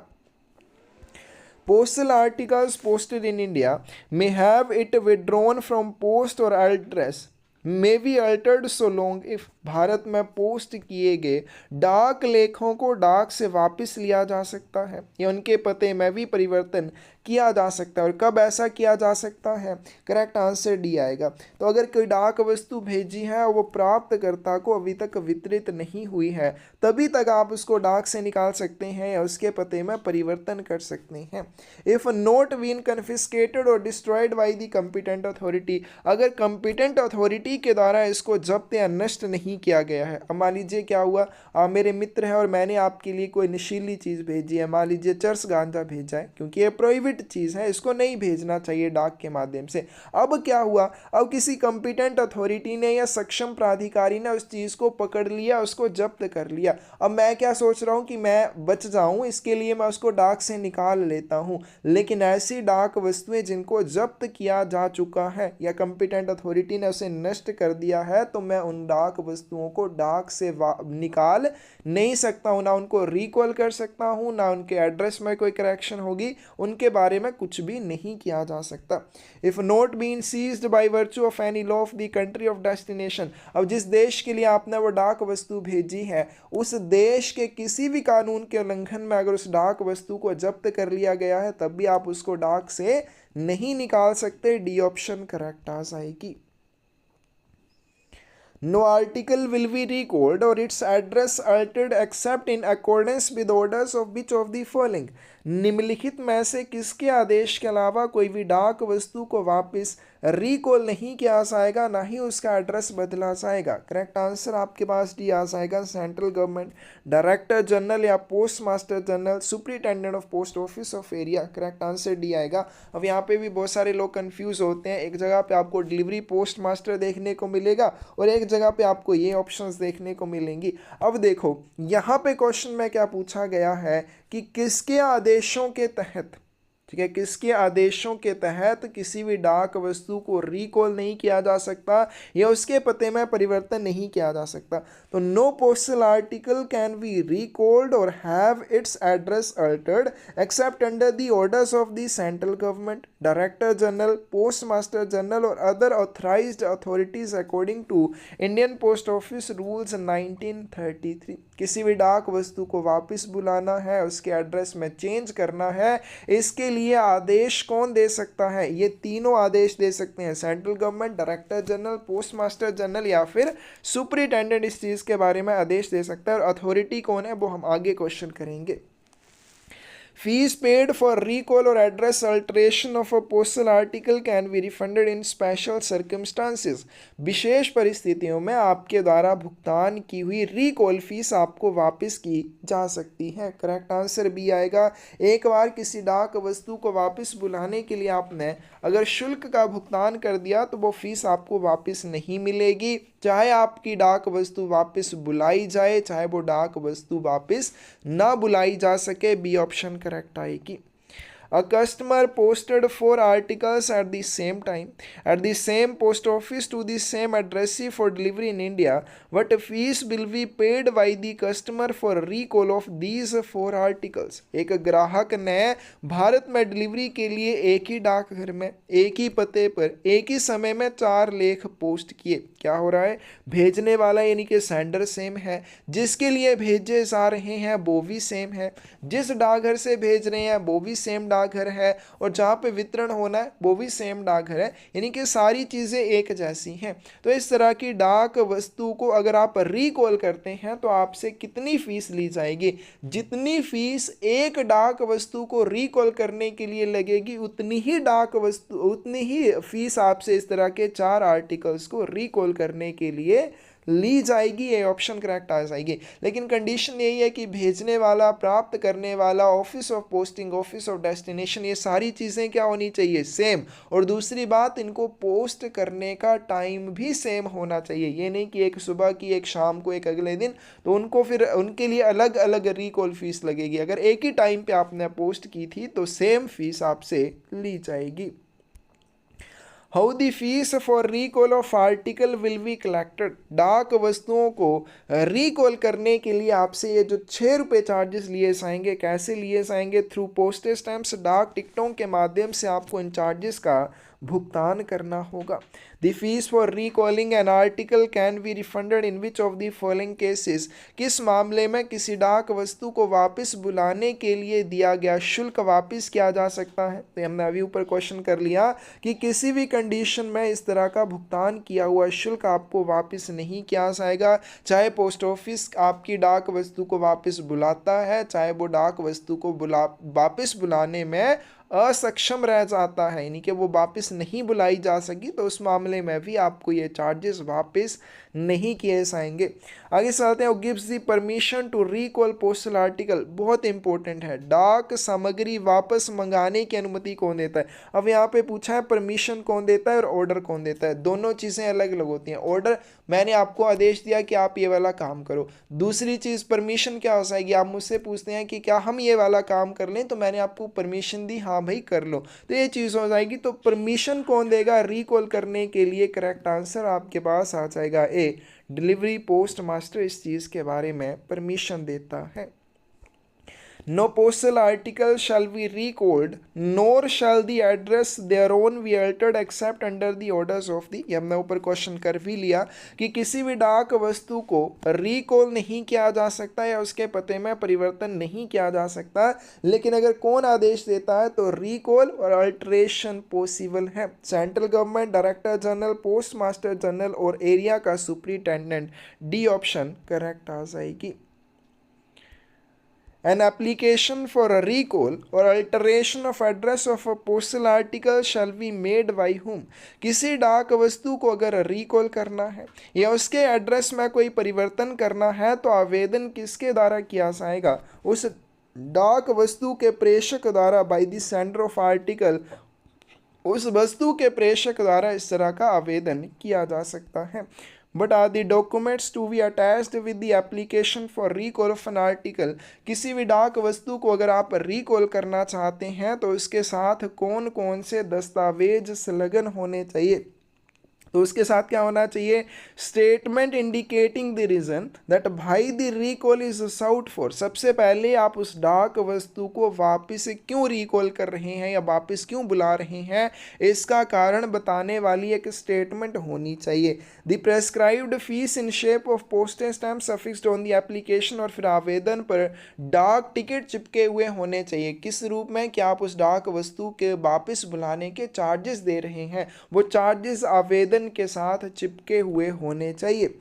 Postal articles posted in India may have it withdrawn from post or address may be altered so long if Bharat में पोस्ट किए गए डाक लेखों को डाक से वापस लिया जा सकता है या उनके पते में भी परिवर्तन किया जा सकता है। और कब ऐसा किया जा सकता है? करेक्ट आंसर डी आएगा। तो अगर कोई डाक वस्तु भेजी है और वो प्राप्तकर्ता को अभी तक वितरित नहीं हुई है, तभी तक आप उसको डाक से निकाल सकते हैं या उसके पते में परिवर्तन कर सकते हैं। इफ़ नोट बीन कन्फिस्केटेड और destroyed by the competent authority, अगर कम्पिटेंट अथॉरिटी के द्वारा इसको जब्त या नष्ट नहीं किया गया है। अब मान लीजिए क्या हुआ, आप मेरे मित्र हैं और मैंने आपके लिए कोई नशीली चीज़ भेजी है, मान लीजिए चरस गांजा भेजा है, क्योंकि ये प्रोहिबिट चीज़ है, इसको नहीं भेजना चाहिए डाक के माध्यम से। अब क्या हुआ, अब किसी कॉम्पिटेंट अथॉरिटी ने या सक्षम प्राधिकारी ने उस चीज़ को पकड़ लिया, उसको जब्त कर लिया। अब मैं क्या सोच रहा हूँ कि मैं बच जाऊँ, इसके लिए मैं उसको डाक से निकाल लेता हूँ। लेकिन ऐसी डाक वस्तुएं जिनको जब्त किया जा चुका है या कॉम्पिटेंट अथॉरिटी ने उसे नष्ट कर दिया है, तो मैं उन डाक वस्तुओं को डाक से निकाल नहीं सकता हूँ, ना उनको रिकॉल कर सकता हूँ, ना उनके एड्रेस में कोई करेक्शन होगी, उनके बारे में कुछ भी नहीं किया जा सकता। If not been seized by virtue of any law of the country of destination, अब जिस देश के लिए आपने वो डाक वस्तु भेजी है, उस देश के किसी भी कानून के उल्लंघन में अगर उस डाक वस्तु को जब्त कर लिया गया है, तब भी आप उसको डाक से नहीं निकाल सकते। डी ऑप्शन करेक्ट आ जाएगी। No article will be recalled or its address altered except in accordance with orders of which of the following, निम्नलिखित में से किसके आदेश के अलावा कोई भी डाक वस्तु को वापस रिकॉल नहीं किया जाएगा, ना ही उसका एड्रेस बदला जाएगा। करेक्ट आंसर आपके पास डी आ जाएगा। सेंट्रल गवर्नमेंट, डायरेक्टर जनरल या post master general, superintendent of post office of area. Correct answer D आएगा। अब यहाँ पे भी बहुत सारे लोग कंफ्यूज होते हैं, एक जगह पे आपको डिलीवरी पोस्ट मास्टर देखने को मिलेगा और एक जगह पे आपको ये ऑप्शंस देखने को मिलेंगी। अब देखो यहाँ पे क्वेश्चन में क्या पूछा गया है कि किसके आदेशों के तहत, ठीक है, किसके आदेशों के तहत किसी भी डाक वस्तु को रिकॉल नहीं किया जा सकता या उसके पते में परिवर्तन नहीं किया जा सकता। तो no postal article can be recalled और have its address altered except under the orders of the central government, director general, post master general और other authorised authorities according to Indian post office rules 1933। किसी भी डाक वस्तु को वापस बुलाना है, उसके एड्रेस में चेंज करना है, इसके लिए आदेश कौन दे सकता है? ये तीनों आदेश दे सकते हैं, central government, director general, post master general या फिर सुपरिटेंडेंट इस चीज़ के बारे में आदेश दे सकता है। और अथॉरिटी कौन है वो हम आगे क्वेश्चन करेंगे। Fees paid for recall or address alteration of a postal article can be refunded in special circumstances। विशेष परिस्थितियों में आपके द्वारा भुगतान की हुई रिकॉल फीस आपको वापस की जा सकती है। करेक्ट आंसर बी आएगा। एक बार किसी डाक वस्तु को वापस बुलाने के लिए आपने अगर शुल्क का भुगतान कर दिया तो वो फीस आपको वापस नहीं मिलेगी, चाहे आपकी डाक वस्तु वापस बुलाई जाए, चाहे वो डाक वस्तु वापस ना बुलाई जा सके। बी ऑप्शन करेक्ट आएगी। A customer posted 4 articles at the same time at the same post office to the same addressee for delivery in India. What fees will be paid by the customer for recall of these 4 articles? एक ग्राहक ने भारत में डिलीवरी के लिए एक ही डाकघर में एक ही पते पर एक ही समय में 4 लेख पोस्ट किए। क्या हो रहा है? भेजने वाला यानी कि सेंडर सेम है, जिसके लिए भेजे जा रहे हैं वो भी सेम है, जिस डाकघर से भेज रहे हैं वो भी सेम डाकघर है और जहाँ पे वितरण होना है वो भी सेम डाकघर है, यानी कि सारी चीज़ें एक जैसी हैं। तो इस तरह की डाक वस्तु को अगर आप रिकॉल करते हैं तो आपसे कितनी फीस ली जाएगी? जितनी फीस एक डाक वस्तु को रिकॉल करने के लिए लगेगी उतनी ही फीस आपसे इस तरह के 4 आर्टिकल्स को रिकॉल करने के लिए ली जाएगी, ये ऑप्शन करेक्ट आ जाएगी। लेकिन कंडीशन यही है कि भेजने वाला, प्राप्त करने वाला, office of posting, office of destination, ये सारी चीज़ें क्या होनी चाहिए, सेम। और दूसरी बात, इनको पोस्ट करने का टाइम भी सेम होना चाहिए। ये नहीं कि एक सुबह की, एक शाम को, एक अगले दिन, तो उनको फिर उनके लिए अलग अलग रिकॉल फीस लगेगी। अगर एक ही टाइम पे आपने पोस्ट की थी तो सेम फीस आपसे ली जाएगी। How the fee for recall of article will be collected. डाक वस्तुओं को रिकॉल करने के लिए आपसे ये जो 6 रुपये चार्जेस लिए जाएंगे, कैसे लिए जाएंगे, थ्रू पोस्टेज स्टैम्प्स, डाक टिकटों के माध्यम से आपको इन चार्जेस का भुगतान करना होगा। The fee for recalling an article can be refunded in which of the following cases. किस मामले में किसी डाक वस्तु को वापस बुलाने के लिए दिया गया शुल्क वापस किया जा सकता है। तो हमने अभी ऊपर क्वेश्चन कर लिया कि किसी भी कंडीशन में इस तरह का भुगतान किया हुआ शुल्क आपको वापस नहीं किया जाएगा, चाहे पोस्ट ऑफिस आपकी डाक वस्तु को वापस बुलाता है, चाहे वो डाक वस्तु को वापस बुलाने में असक्षम रह जाता है, यानी कि वो वापस नहीं बुलाई जा सकी, तो उस मामले में भी आपको ये चार्जेस वापस नहीं किए जाएंगे। आगे चलते हैं। Gives the permission to recall postal article, बहुत इंपॉर्टेंट है। डाक सामग्री वापस मंगाने की अनुमति कौन देता है। अब यहाँ पे पूछा है परमिशन कौन देता है और ऑर्डर कौन देता है, दोनों चीज़ें अलग अलग होती हैं। ऑर्डर, मैंने आपको आदेश दिया कि आप ये वाला काम करो। दूसरी चीज़ परमिशन क्या हो जाएगी, आप मुझसे पूछते हैं कि क्या हम ये वाला काम कर लें, तो मैंने आपको परमिशन दी, हाँ भाई कर लो, तो ये चीज़ हो जाएगी। तो परमिशन कौन देगा रिकॉल करने के लिए, करेक्ट आंसर आपके पास आ जाएगा ए, डिलीवरी पोस्ट मास्टर इस चीज़ के बारे में परमिशन देता है। No postal article shall be recalled, nor shall the address thereon be altered except under the orders of the, ये हमने ऊपर क्वेश्चन कर भी लिया कि किसी भी डाक वस्तु को रिकॉल नहीं किया जा सकता या उसके पते में परिवर्तन नहीं किया जा सकता, लेकिन अगर कौन आदेश देता है तो रिकॉल और अल्टरेशन पॉसिबल है। Central government, director general, post master general और एरिया का सुपरिटेंडेंट। डी ऑप्शन करेक्ट आ जाएगी। An application for a recall or alteration of address of a postal article shall be made by whom? किसी डाक वस्तु को अगर रिकॉल करना है या उसके एड्रेस में कोई परिवर्तन करना है तो आवेदन किसके द्वारा किया जाएगा, उस डाक वस्तु के प्रेषक द्वारा, by the sender of article, उस वस्तु के प्रेषक द्वारा इस तरह का आवेदन किया जा सकता है। But are the documents to be attached with the application for recall of an article. किसी भी डाक वस्तु को अगर आप रिकॉल करना चाहते हैं तो इसके साथ कौन कौन से दस्तावेज संलग्न होने चाहिए, तो उसके साथ क्या होना चाहिए, statement indicating the reason that भाई the recall is sought for. सबसे पहले आप उस डाक वस्तु को वापस क्यों रिकॉल कर रहे हैं या वापस क्यों बुला रहे हैं, इसका कारण बताने वाली एक स्टेटमेंट होनी चाहिए। The prescribed fee in shape of postage stamp affixed on the application, और फिर आवेदन पर डाक टिकट चिपके हुए होने चाहिए। किस रूप में, कि आप उस डाक वस्तु के वापस बुलाने के चार्जेस दे रहे हैं, वो चार्जेस आवेदन के साथ चिपके हुए होने चाहिए।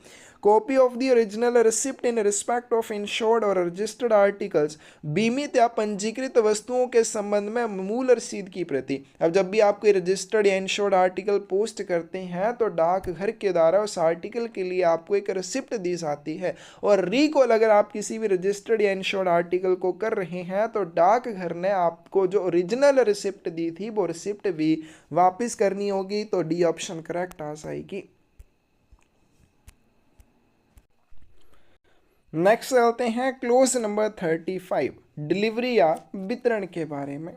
Copy of the original receipt in respect of insured और रजिस्टर्ड आर्टिकल्स। बीमित या पंजीकृत वस्तुओं के संबंध में मूल रसीद की प्रति। अब जब भी आप कोई रजिस्टर्ड या इंश्योर्ड आर्टिकल पोस्ट करते हैं तो डाकघर के द्वारा उस आर्टिकल के लिए आपको एक रिसिप्ट दी जाती है, और रिकॉल अगर आप किसी भी रजिस्टर्ड या इंश्योर्ड आर्टिकल को कर रहे हैं तो डाकघर ने आपको जो ओरिजिनल रिसिप्ट दी थी वो रिसिप्ट भी वापस करनी होगी। तो डी ऑप्शन करेक्ट आ जाएगी। नेक्स्ट चलते हैं क्लोज नंबर 35, डिलीवरी या वितरण के बारे में।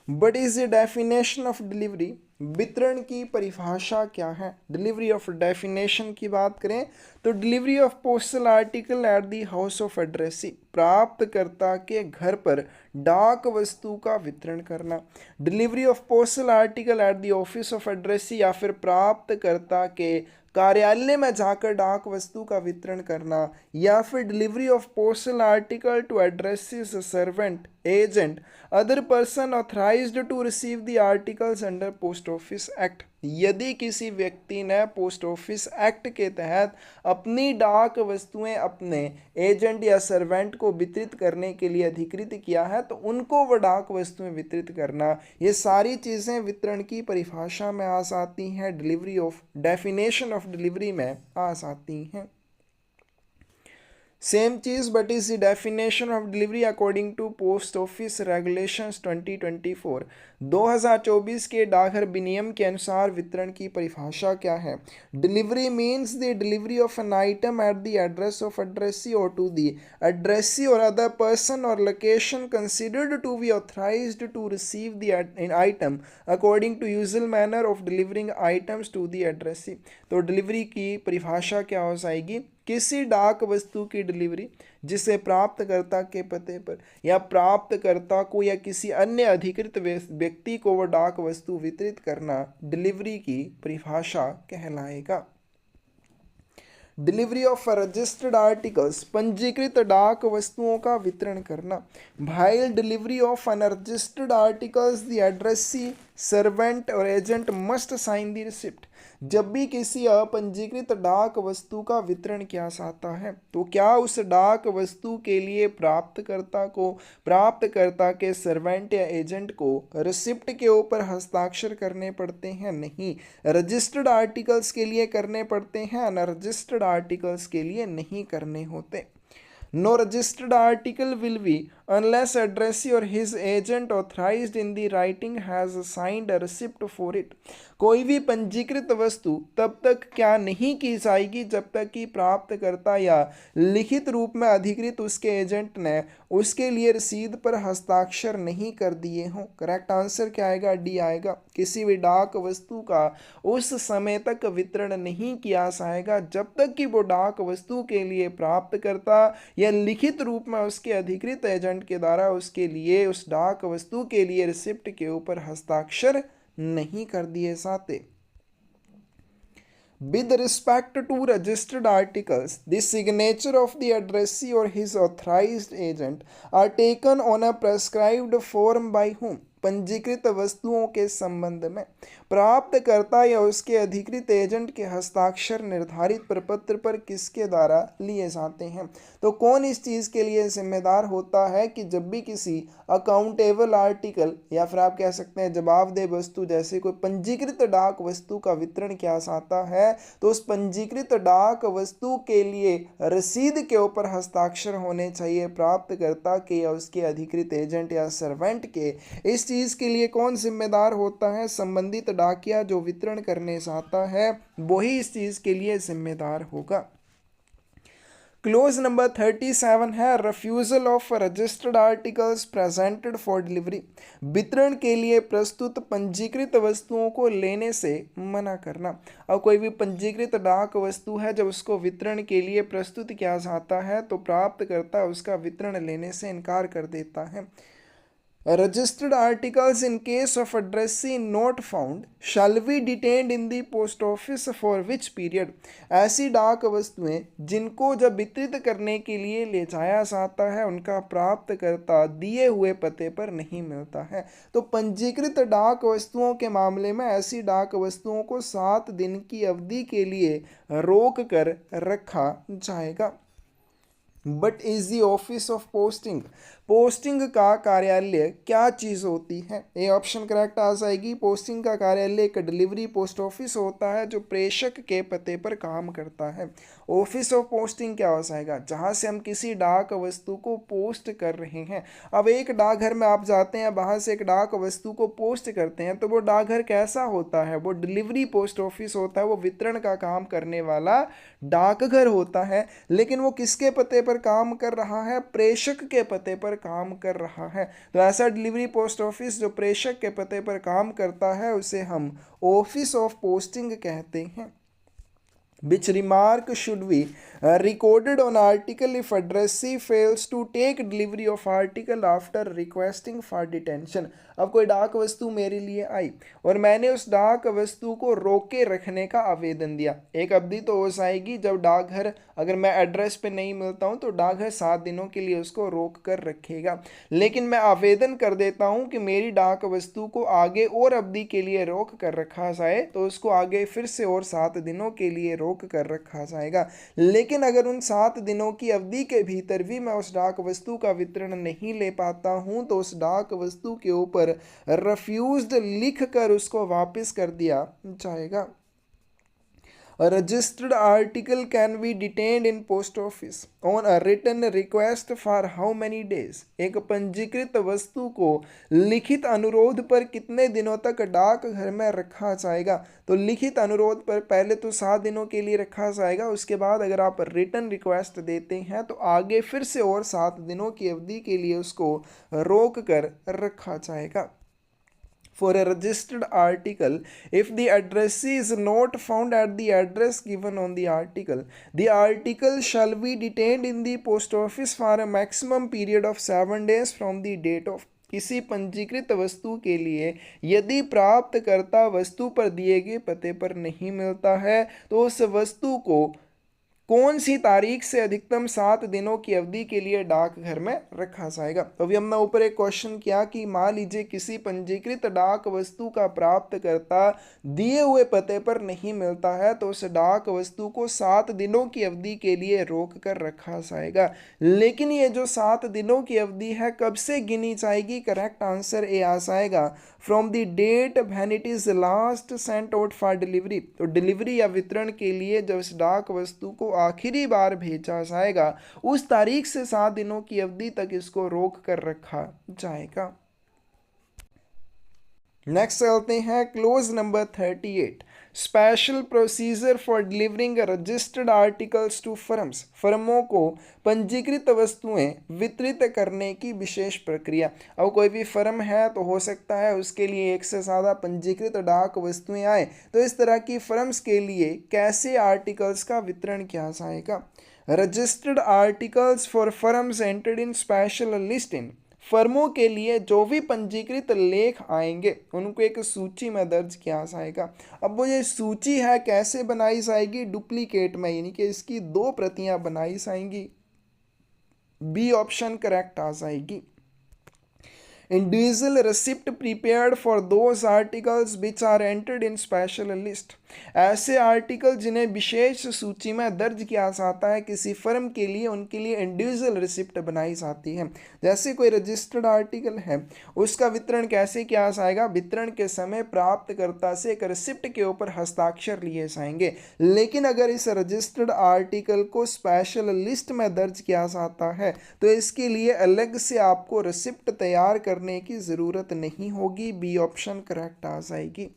But is the definition of delivery, वितरण की परिभाषा क्या है। डिलीवरी ऑफ डेफिनेशन की बात करें तो delivery of postal article at the house of addressee, प्राप्तकर्ता के घर पर डाक वस्तु का वितरण करना। Delivery of postal article at the office of addressee, या फिर प्राप्तकर्ता के कार्यालय में जाकर डाक वस्तु का वितरण करना, या फिर delivery of postal article to addressee's servant, agent, other person authorised to receive the articles under post office act. यदि किसी व्यक्ति ने पोस्ट ऑफिस एक्ट के तहत अपनी डाक वस्तुएं अपने एजेंट या सर्वेंट को वितरित करने के लिए अधिकृत किया है तो उनको वह डाक वस्तुएं वितरित करना, ये सारी चीज़ें वितरण की परिभाषा में आ जाती हैं, delivery of, definition of delivery में आ जाती हैं। सेम चीज़ but is the definition of delivery according to post office regulations 2024। 2024 के डाकघर विनियम के अनुसार वितरण की परिभाषा क्या है? Delivery means the delivery of an item at the address of addressee or to the addressee or other person or location considered to be authorised to receive the item according to usual manner of delivering items to the addressee. तो डिलीवरी की परिभाषा क्या हो जाएगी? किसी डाक वस्तु की डिलीवरी जिसे प्राप्तकर्ता के पते पर या प्राप्तकर्ता को या किसी अन्य अधिकृत व्यक्ति को वह डाक वस्तु वितरित करना डिलीवरी की परिभाषा कहलाएगा। डिलीवरी ऑफ रजिस्टर्ड आर्टिकल्स, पंजीकृत डाक वस्तुओं का वितरण करना। While delivery of unregistered articles the addressee servant और agent must sign the receipt. जब भी किसी अपंजीकृत डाक वस्तु का वितरण किया जाता है तो क्या उस डाक वस्तु के लिए प्राप्तकर्ता को प्राप्तकर्ता के सर्वेंट या एजेंट को रिसिप्ट के ऊपर हस्ताक्षर करने पड़ते हैं? नहीं। रजिस्टर्ड आर्टिकल्स के लिए करने पड़ते हैं, अनरजिस्टर्ड आर्टिकल्स के लिए नहीं करने होते। No registered article will be unless addressee or his agent authorized in the writing has signed a receipt for it। कोई भी पंजीकृत वस्तु तब तक क्या नहीं की जाएगी जब तक कि प्राप्तकर्ता या लिखित रूप में अधिकृत उसके एजेंट ने उसके लिए रसीद पर हस्ताक्षर नहीं कर दिए हों। करेक्ट आंसर क्या आएगा? डी आएगा। किसी भी डाक वस्तु का उस समय तक वितरण नहीं किया जाएगा जब तक कि वो डाक वस्तु के लिए प्राप्तकर्ता या लिखित रूप में उसके अधिकृत एजेंट के द्वारा उसके लिए उस डाक वस्तु के लिए रिसिप्ट के ऊपर हस्ताक्षर नहीं कर दिए जाते। With respect to registered articles, the signature of the addressee or his authorized agent are taken on a prescribed form by whom? पंजीकृत वस्तुओं के संबंध में प्राप्तकर्ता या उसके अधिकृत एजेंट के हस्ताक्षर निर्धारित प्रपत्र पर किसके द्वारा लिए जाते हैं? तो कौन इस चीज़ के लिए जिम्मेदार होता है कि जब भी किसी अकाउंटेबल आर्टिकल या फिर आप कह सकते हैं जवाबदेह वस्तु जैसे कोई पंजीकृत डाक वस्तु का वितरण किया जाता है तो उस पंजीकृत डाक वस्तु के लिए रसीद के ऊपर हस्ताक्षर होने चाहिए प्राप्तकर्ता के या उसके अधिकृत एजेंट या सर्वेंट के। इस चीज़ के लिए कौन जिम्मेदार होता है? संबंधित डाकिया जो वितरण करने जाता है वही इस चीज़ के लिए जिम्मेदार होगा। क्लोज नंबर 37 है refusal of registered articles presented for delivery. वितरण के लिए प्रस्तुत पंजीकृत वस्तुओं को लेने से मना करना। अब कोई भी पंजीकृत डाक वस्तु है जब उसको वितरण के लिए प्रस्तुत किया जाता है तो प्राप्तकर्ता उसका वितरण लेने से इनकार कर देता है। Registered articles in case of addressee not found shall be detained in the post office for which period। ऐसी डाक वस्तुएं जिनको जब वितरित करने के लिए ले जाया जाता है उनका प्राप्तकर्ता दिए हुए पते पर नहीं मिलता है। तो पंजीकृत डाक वस्तुओं के मामले में ऐसी डाक वस्तुओं को 7 दिन की अवधि के लिए रोक कर रखा जाएगा। But is the office of posting, posting का कार्यालय क्या चीज़ होती है? ये ऑप्शन करेक्ट आ जाएगी। पोस्टिंग का कार्यालय एक डिलीवरी पोस्ट ऑफिस होता है जो प्रेषक के पते पर काम करता है। ऑफिस ऑफ पोस्टिंग क्या हो जाएगा? जहाँ से हम किसी डाक वस्तु को पोस्ट कर रहे हैं। अब एक डाकघर में आप जाते हैं, वहाँ से एक डाक वस्तु को पोस्ट करते हैं तो वो डाकघर कैसा होता है? वो डिलीवरी पोस्ट ऑफिस होता है, वो वितरण का काम करने वाला डाकघर होता है। लेकिन वो किसके पते पर काम कर रहा है? प्रेषक के पते पर काम कर रहा है। तो ऐसा डिलीवरी पोस्ट ऑफिस जो प्रेषक के पते पर काम करता है उसे हम ऑफिस ऑफ पोस्टिंग कहते हैं। Which remark should be recorded on article if addressee fails to take delivery of article after requesting for detention। अब कोई डाक वस्तु मेरे लिए आई और मैंने उस डाक वस्तु को रोके रखने का आवेदन दिया। एक अवधि तो हो जाएगी जब डाकघर अगर मैं एड्रेस पे नहीं मिलता हूँ तो डाकघर 7 दिनों के लिए उसको रोक कर रखेगा। लेकिन मैं आवेदन कर देता हूँ कि मेरी डाक वस्तु को आगे और अवधि के लिए रोक कर रखा जाए तो उसको आगे फिर से और 7 दिनों के लिए रोक कर रखा जाएगा। लेकिन अगर उन 7 दिनों की अवधि के भीतर भी मैं उस डाक वस्तु का वितरण नहीं ले पाता हूं तो उस डाक वस्तु के ऊपर रिफ्यूज्ड लिख कर उसको वापस कर दिया जाएगा। A registered article can be detained in post office on a written request for how many days? एक पंजीकृत वस्तु को लिखित अनुरोध पर कितने दिनों तक डाक घर में रखा जाएगा? तो लिखित अनुरोध पर पहले तो 7 दिनों के लिए रखा जाएगा, उसके बाद अगर आप रिटर्न रिक्वेस्ट देते हैं तो आगे फिर से और 7 दिनों की अवधि के लिए उसको रोक कर रखा जाएगा। For a registered article, if the addressee is not found at the address given on the article shall be detained in the post office for a maximum period of 7 days from the date of। किसी पंजीकृत वस्तु के लिए यदि प्राप्तकर्ता वस्तु पर दिए गए पते पर नहीं मिलता है तो उस वस्तु को कौन सी तारीख से अधिकतम 7 दिनों की अवधि के लिए डाकघर में रखा जाएगा? तो अभी हमने ऊपर एक क्वेश्चन किया कि मान लीजिए किसी पंजीकृत डाक वस्तु का प्राप्तकर्ता दिए हुए पते पर नहीं मिलता है तो उस डाक वस्तु को 7 दिनों की अवधि के लिए रोक कर रखा जाएगा। लेकिन ये जो 7 दिनों की अवधि है कब से गिनी जाएगी? करेक्ट आंसर ए आ जाएगा from the date when it is last sent out for delivery. तो डिलीवरी या वितरण के लिए जब इस डाक वस्तु को आखिरी बार भेजा जाएगा उस तारीख से 7 दिनों की अवधि तक इसको रोक कर रखा जाएगा। नेक्स्ट चलते हैं clause number 38, special procedure for delivering registered articles to firms. फर्मों को पंजीकृत वस्तुएं वितरित करने की विशेष प्रक्रिया। अब कोई भी फर्म है तो हो सकता है उसके लिए एक से ज़्यादा पंजीकृत डाक वस्तुएं आए, तो इस तरह की फर्म्स के लिए कैसे आर्टिकल्स का वितरण किया जाएगा? Registered articles for firms entered in special list in. फर्मों के लिए जो भी पंजीकृत लेख आएंगे उनको एक सूची में दर्ज किया जाएगा। अब वो ये सूची है कैसे बनाई जाएगी? डुप्लीकेट में, यानी कि इसकी 2 प्रतियां बनाई जाएंगी। बी ऑप्शन करेक्ट आ जाएगी। Individual receipt prepared for those articles which are entered in special list। ऐसे आर्टिकल जिन्हें विशेष सूची में दर्ज किया जाता है किसी फर्म के लिए, उनके लिए इंडिविजुअल रिसिप्ट बनाई जाती है। जैसे कोई रजिस्टर्ड आर्टिकल है उसका वितरण कैसे किया जाएगा? वितरण के समय प्राप्तकर्ता से एक रिसिप्ट के ऊपर हस्ताक्षर लिए जाएंगे। लेकिन अगर इस रजिस्टर्ड आर्टिकल को स्पेशल लिस्ट में दर्ज किया जाता है तो इसके लिए अलग से आपको रिसिप्ट तैयार करने की ज़रूरत नहीं होगी। बी ऑप्शन करेक्ट आ जाएगी।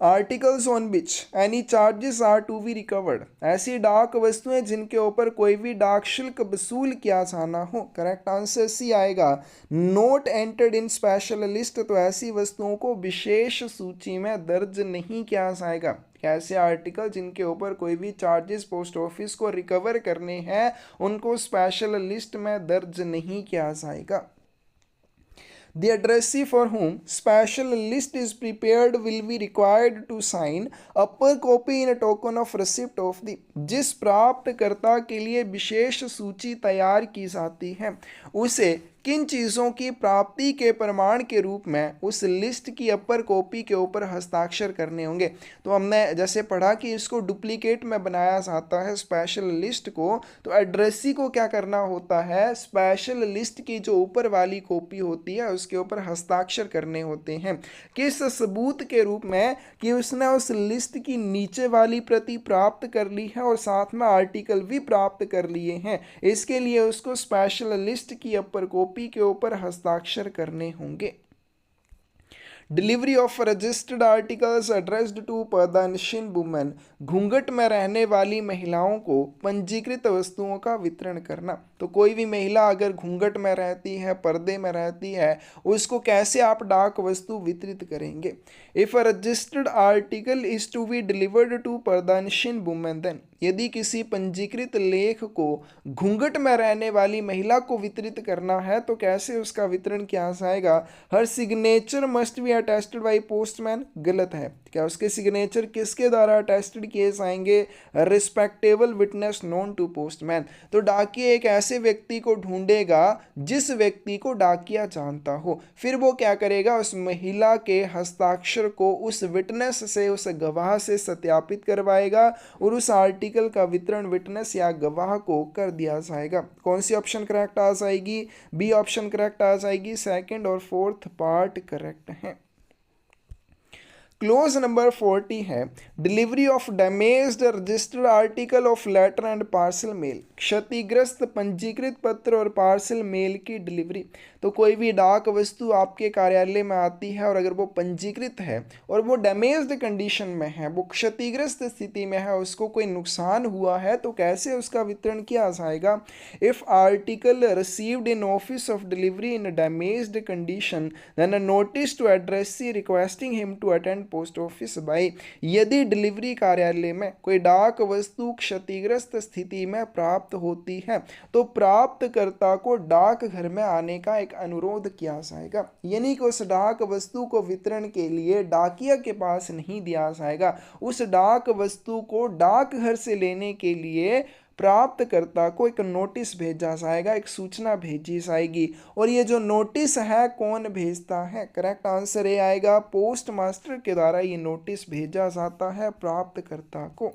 Articles on which any charges are to be recovered. ऐसी डाक वस्तुएं जिनके ऊपर कोई भी डाक शुल्क वसूल किया जाना हो। करेक्ट आंसर सी आएगा। Note entered in special list. तो ऐसी वस्तुओं को विशेष सूची में दर्ज नहीं किया जाएगा। ऐसे आर्टिकल जिनके ऊपर कोई भी चार्जेस पोस्ट ऑफिस को रिकवर करने हैं उनको स्पेशल लिस्ट में दर्ज नहीं किया जाएगा। The addressee for whom special list is prepared will be required to sign upper copy in a token of receipt of the। जिस प्राप्तकर्ता के लिए विशेष सूची तैयार की जाती है उसे किन चीज़ों की प्राप्ति के प्रमाण के रूप में उस लिस्ट की अपर कॉपी के ऊपर हस्ताक्षर करने होंगे। तो हमने जैसे पढ़ा कि इसको डुप्लीकेट में बनाया जाता है स्पेशल लिस्ट को, तो एड्रेसी को क्या करना होता है? स्पेशल लिस्ट की जो ऊपर वाली कॉपी होती है उसके ऊपर हस्ताक्षर करने होते हैं। किस सबूत के रूप में? कि उसने उस लिस्ट की नीचे वाली प्रति प्राप्त कर ली है और साथ में आर्टिकल भी प्राप्त कर लिए हैं। इसके लिए उसको स्पेशल लिस्ट की अपर कॉपी के ऊपर हस्ताक्षर करने होंगे। Delivery of registered articles addressed to पर्दानशीन वुमेन। घूंघट में रहने वाली महिलाओं को पंजीकृत वस्तुओं का वितरण करना। तो कोई भी महिला अगर घूंघट में रहती है, पर्दे में रहती है, उसको कैसे आप डाक वस्तु वितरित करेंगे? If a registered article is to be delivered to पर्दानशीन वुमेन देन। यदि किसी पंजीकृत लेख को घूंघट में रहने वाली महिला को वितरित करना है तो कैसे उसका वितरण किया जाएगा? Her signature must be attested by postman. गलत है। क्या उसके सिग्नेचर किसके द्वारा अटेस्टेड किए जाएंगे? Respectable witness known to postman. तो डाकिया एक ऐसे व्यक्ति को ढूंढेगा जिस व्यक्ति को डाकिया जानता हो, फिर वो क्या करेगा? उस महिला के हस्ताक्षर को उस विटनेस से, उस गवाह से सत्यापित करवाएगा और उस आर्टिकल का वितरण विटनेस या गवाह को कर दिया जाएगा। कौन सी ऑप्शन करेक्ट आ जाएगी? बी ऑप्शन करेक्ट आ जाएगी। सेकंड और फोर्थ पार्ट करेक्ट है। क्लोज नंबर 40 है delivery of damaged registered article of letter and parcel mail. क्षतिग्रस्त पंजीकृत पत्र और पार्सल मेल की डिलीवरी। तो कोई भी डाक वस्तु आपके कार्यालय में आती है और अगर वो पंजीकृत है और वो डैमेज्ड कंडीशन में है, वो क्षतिग्रस्त स्थिति में है, उसको कोई नुकसान हुआ है, तो कैसे उसका वितरण किया जाएगा। If article received in office of delivery in damaged condition then a notice to addressee requesting him to attend post office by. यदि डिलीवरी कार्यालय में कोई डाक वस्तु क्षतिग्रस्त स्थिति में प्राप्त होती है तो प्राप्तकर्ता को डाकघर में आने का एक अनुरोध किया जाएगा, यानी कि उस डाक वस्तु को वितरण के लिए डाकिया के पास नहीं दिया जाएगा, उस डाक वस्तु को डाकघर से लेने के लिए प्राप्तकर्ता को एक नोटिस भेजा जाएगा, एक सूचना भेजी जाएगी। और ये जो नोटिस है कौन भेजता है, करेक्ट आंसर ये आएगा पोस्ट मास्टर के द्वारा ये नोटिस भेजा जाता है प्राप्तकर्ता को।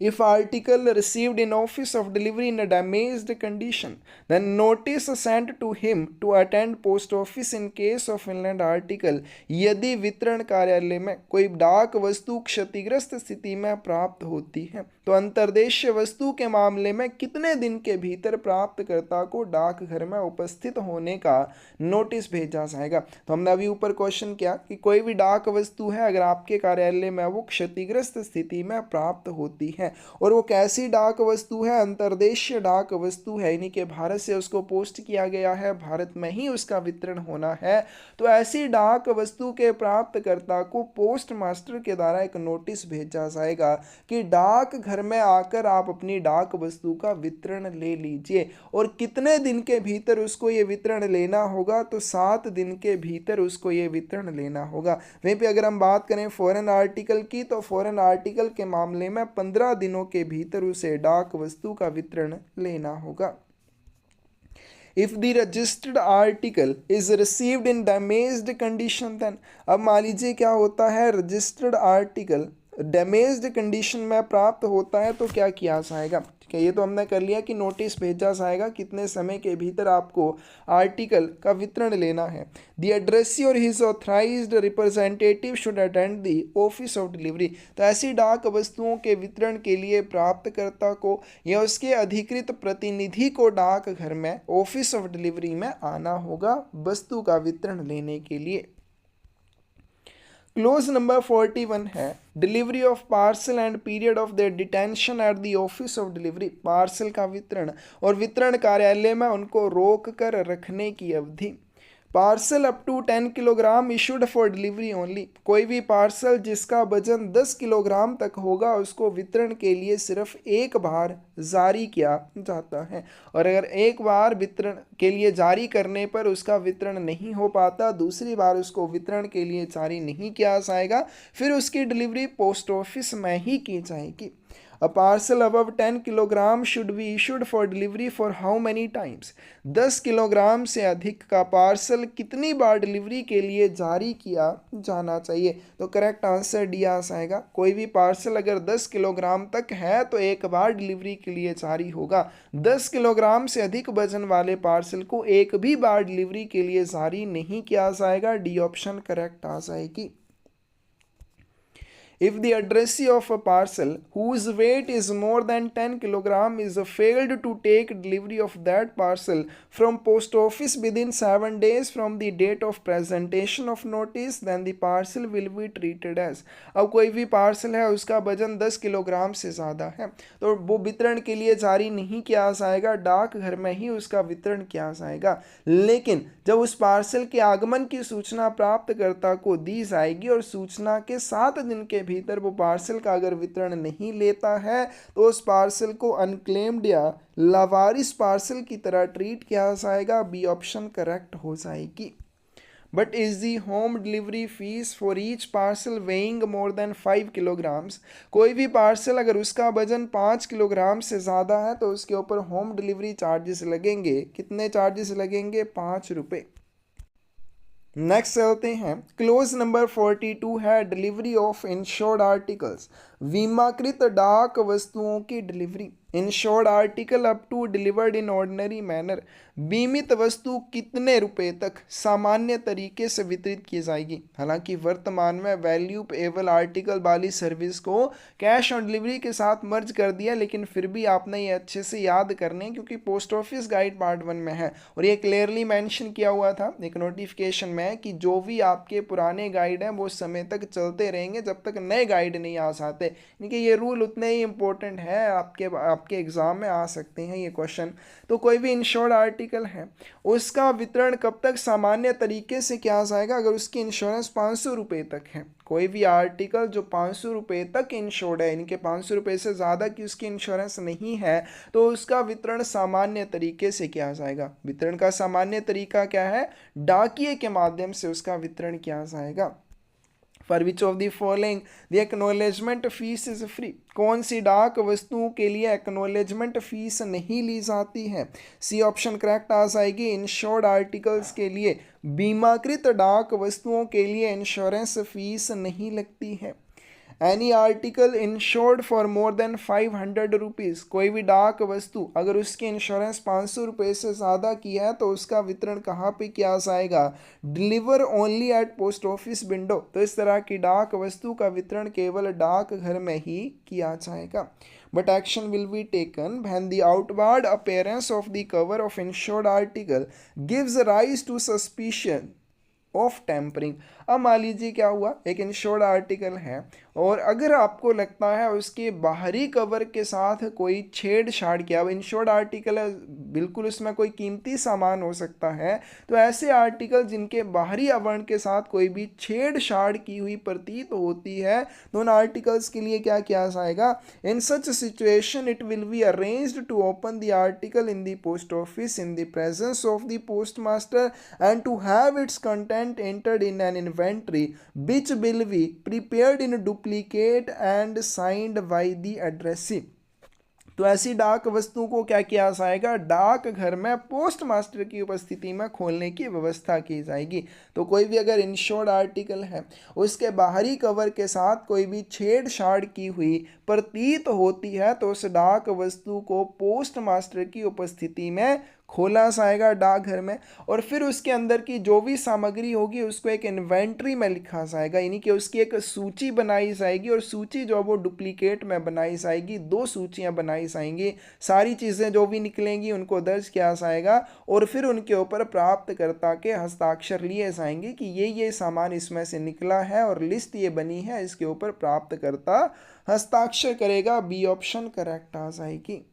If article received in office of delivery in a damaged condition, then notice sent to him to attend post office in case of inland article। यदि वितरण कार्यालय में कोई डाक वस्तु क्षतिग्रस्त स्थिति में प्राप्त होती है तो अंतर्देशीय वस्तु के मामले में कितने दिन के भीतर प्राप्तकर्ता को डाकघर में उपस्थित होने का नोटिस भेजा जाएगा। तो हमने अभी ऊपर क्वेश्चन किया कि कोई भी डाक वस्तु है अगर आपके कार्यालय में वो क्षतिग्रस्त स्थिति में प्राप्त होती है और वो कैसी डाक वस्तु है, अंतर्देशीय डाक वस्तु है, यानी कि भारत से उसको पोस्ट किया गया है, भारत में ही उसका वितरण होना है, तो ऐसी डाक वस्तु के प्राप्तकर्ता को पोस्ट मास्टर के द्वारा एक नोटिस भेजा जाएगा कि डाक घर में आकर आप अपनी डाक वस्तु का वितरण ले लीजिए। और कितने दिन के भीतर उसको ये वितरण लेना होगा, तो 7 दिन के भीतर उसको ये वितरण लेना होगा। वहीं पे अगर हम बात करें फॉरेन आर्टिकल की, तो फॉरेन आर्टिकल के मामले में 15 दिनों के भीतर उसे डाक वस्तु का वितरण लेना होगा। If the registered article is received in damaged condition then, अब मान लीजिए क्या होता है, रजिस्टर्ड आर्टिकल डैमेज्ड कंडीशन में प्राप्त होता है तो क्या किया जाएगा। ठीक है, ये तो हमने कर लिया कि नोटिस भेजा जाएगा कितने समय के भीतर आपको आर्टिकल का वितरण लेना है। द एड्रेसी और his authorised representative should attend the office of delivery. तो ऐसी डाक वस्तुओं के वितरण के लिए प्राप्तकर्ता को या उसके अधिकृत प्रतिनिधि को डाकघर में ऑफिस ऑफ डिलीवरी में आना होगा वस्तु का वितरण लेने के लिए। क्लोज नंबर 41 है delivery of parcel and period of their detention at the office of delivery. Parcel का वितरण और वितरण कार्यालय में उनको रोक कर रखने की अवधि। Parcel up to 10 kilogram issued for delivery only. कोई भी पार्सल जिसका वजन 10 किलोग्राम तक होगा उसको वितरण के लिए सिर्फ एक बार जारी किया जाता है, और अगर एक बार वितरण के लिए जारी करने पर उसका वितरण नहीं हो पाता, दूसरी बार उसको वितरण के लिए जारी नहीं किया जाएगा, फिर उसकी डिलीवरी पोस्ट ऑफिस में ही की जाएगी। A parcel above 10 kilogram should be issued for delivery for how many times? 10 kilogram से अधिक का पार्सल कितनी बार डिलीवरी के लिए जारी किया जाना चाहिए। तो करेक्ट आंसर डी आ जाएगा। कोई भी पार्सल अगर 10 किलोग्राम तक है तो एक बार डिलीवरी के लिए जारी होगा। 10 किलोग्राम से अधिक वजन वाले पार्सल को एक भी बार डिलीवरी के लिए जारी नहीं किया जाएगा। डी ऑप्शन करेक्ट आ जाएगी। If the addressee of a parcel whose weight is more than 10 kilogram is failed to take delivery of that parcel from post office within 7 days from the date of presentation of notice, then the parcel will be treated as। अब कोई भी पार्सल है उसका वजन 10 किलोग्राम से ज़्यादा है तो वो वितरण के लिए जारी नहीं किया जाएगा, डाकघर में ही उसका वितरण किया जाएगा। लेकिन जब उस पार्सल के आगमन की सूचना प्राप्तकर्ता को दी जाएगी और सूचना के 7 दिन के भीतर वो पार्सल का अगर वितरण नहीं लेता है तो उस पार्सल को अनक्लेम्ड या लावारिस पार्सल की तरह ट्रीट किया जाएगा। बी ऑप्शन करेक्ट हो जाएगी। But is the home delivery fees for each parcel weighing more than 5 kilograms. कोई भी पार्सल अगर उसका वजन 5 किलोग्राम से ज़्यादा है तो उसके ऊपर होम डिलीवरी चार्जेस लगेंगे। कितने चार्जेस लगेंगे? 5 रुपये। नेक्स्ट चलते हैं। क्लोज नंबर 42 है डिलीवरी ऑफ इंश्योर्ड आर्टिकल्स। बीमाकृत डाक वस्तुओं की delivery. Insured article up to delivered in ordinary manner, बीमित वस्तु कितने रुपए तक सामान्य तरीके से वितरित की जाएगी। हालांकि वर्तमान में वैल्यू पेएबल आर्टिकल वाली सर्विस को कैश ऑन डिलीवरी के साथ मर्ज कर दिया, लेकिन फिर भी आपने ये अच्छे से याद करने, क्योंकि पोस्ट ऑफिस गाइड पार्ट 1 में है और ये क्लियरली मेंशन किया हुआ था एक नोटिफिकेशन में कि जो भी आपके पुराने गाइड हैं वो समय तक चलते रहेंगे जब तक नए गाइड नहीं आ जाते। यानी ये रूल उतने ही इंपॉर्टेंट है, आपके एग्जाम में आ सकते हैं ये क्वेश्चन। तो कोई भी इंश्योर्ड आर्टिकल है उसका वितरण कब तक सामान्य तरीके से किया जाएगा, अगर उसकी इंश्योरेंस 500 रुपये तक है। कोई भी आर्टिकल जो 500 रुपये तक इंश्योर्ड है, यानी कि 500 रुपये से ज़्यादा की उसकी इंश्योरेंस नहीं है, तो उसका वितरण सामान्य तरीके से किया जाएगा। वितरण का सामान्य तरीका क्या है, डाकिए के माध्यम से उसका वितरण किया जाएगा। For which of the following the acknowledgement fees is free, कौन सी डाक वस्तुओं के लिए एक्नॉलेजमेंट फीस नहीं ली जाती है। सी ऑप्शन करेक्ट आ जाएगी। इंश्योर्ड आर्टिकल्स के लिए, बीमाकृत डाक वस्तुओं के लिए इंश्योरेंस फीस नहीं लगती है। Any article insured for more than 500 rupees, कोई भी डाक वस्तु अगर उसकी इंश्योरेंस 500 रुपये से ज़्यादा की है तो उसका वितरण कहाँ पे किया जाएगा, deliver only at post office window. तो इस तरह की डाक वस्तु का वितरण केवल डाक घर में ही किया जाएगा। But action will be taken when the outward appearance of the cover of insured article gives rise to suspicion of tampering. अब मान लीजिए क्या हुआ, एक इंश्योर्ड आर्टिकल है और अगर आपको लगता है उसके बाहरी कवर के साथ कोई छेड़छाड़ किया, अब इंश्योर्ड आर्टिकल है बिल्कुल उसमें कोई कीमती सामान हो सकता है, तो ऐसे आर्टिकल जिनके बाहरी आवरण के साथ कोई भी छेड़छाड़ की हुई प्रतीत होती है तो उन आर्टिकल्स के लिए क्या किया जाएगा, in such situation it will be arranged to open the article in the post office in the presence of the post master and to have its content entered in an inventory which will be prepared in duplicate and signed by the addressee। तो ऐसी डाक वस्तुओं को क्या किया जाएगा, डाक घर में पोस्ट मास्टर की उपस्थिति में खोलने की व्यवस्था की जाएगी। तो कोई भी अगर इंश्योर्ड आर्टिकल है उसके बाहरी कवर के साथ कोई भी छेड़छाड़ की हुई प्रतीत होती है तो उस डाक वस्तु को पोस्ट मास्टर की उपस्थिति में खोला जाएगा डाकघर में, और फिर उसके अंदर की जो भी सामग्री होगी उसको एक इन्वेंट्री में लिखा जाएगा, यानी कि उसकी एक सूची बनाई जाएगी और सूची जो वो डुप्लीकेट में बनाई जाएगी, 2 सूचियां बनाई जाएंगी। सारी चीज़ें जो भी निकलेंगी उनको दर्ज किया जाएगा और फिर उनके ऊपर प्राप्तकर्ता के हस्ताक्षर लिए जाएंगे कि ये सामान इसमें से निकला है और लिस्ट ये बनी है, इसके ऊपर प्राप्तकर्ता हस्ताक्षर करेगा। बी ऑप्शन करेक्ट आ जाएगी।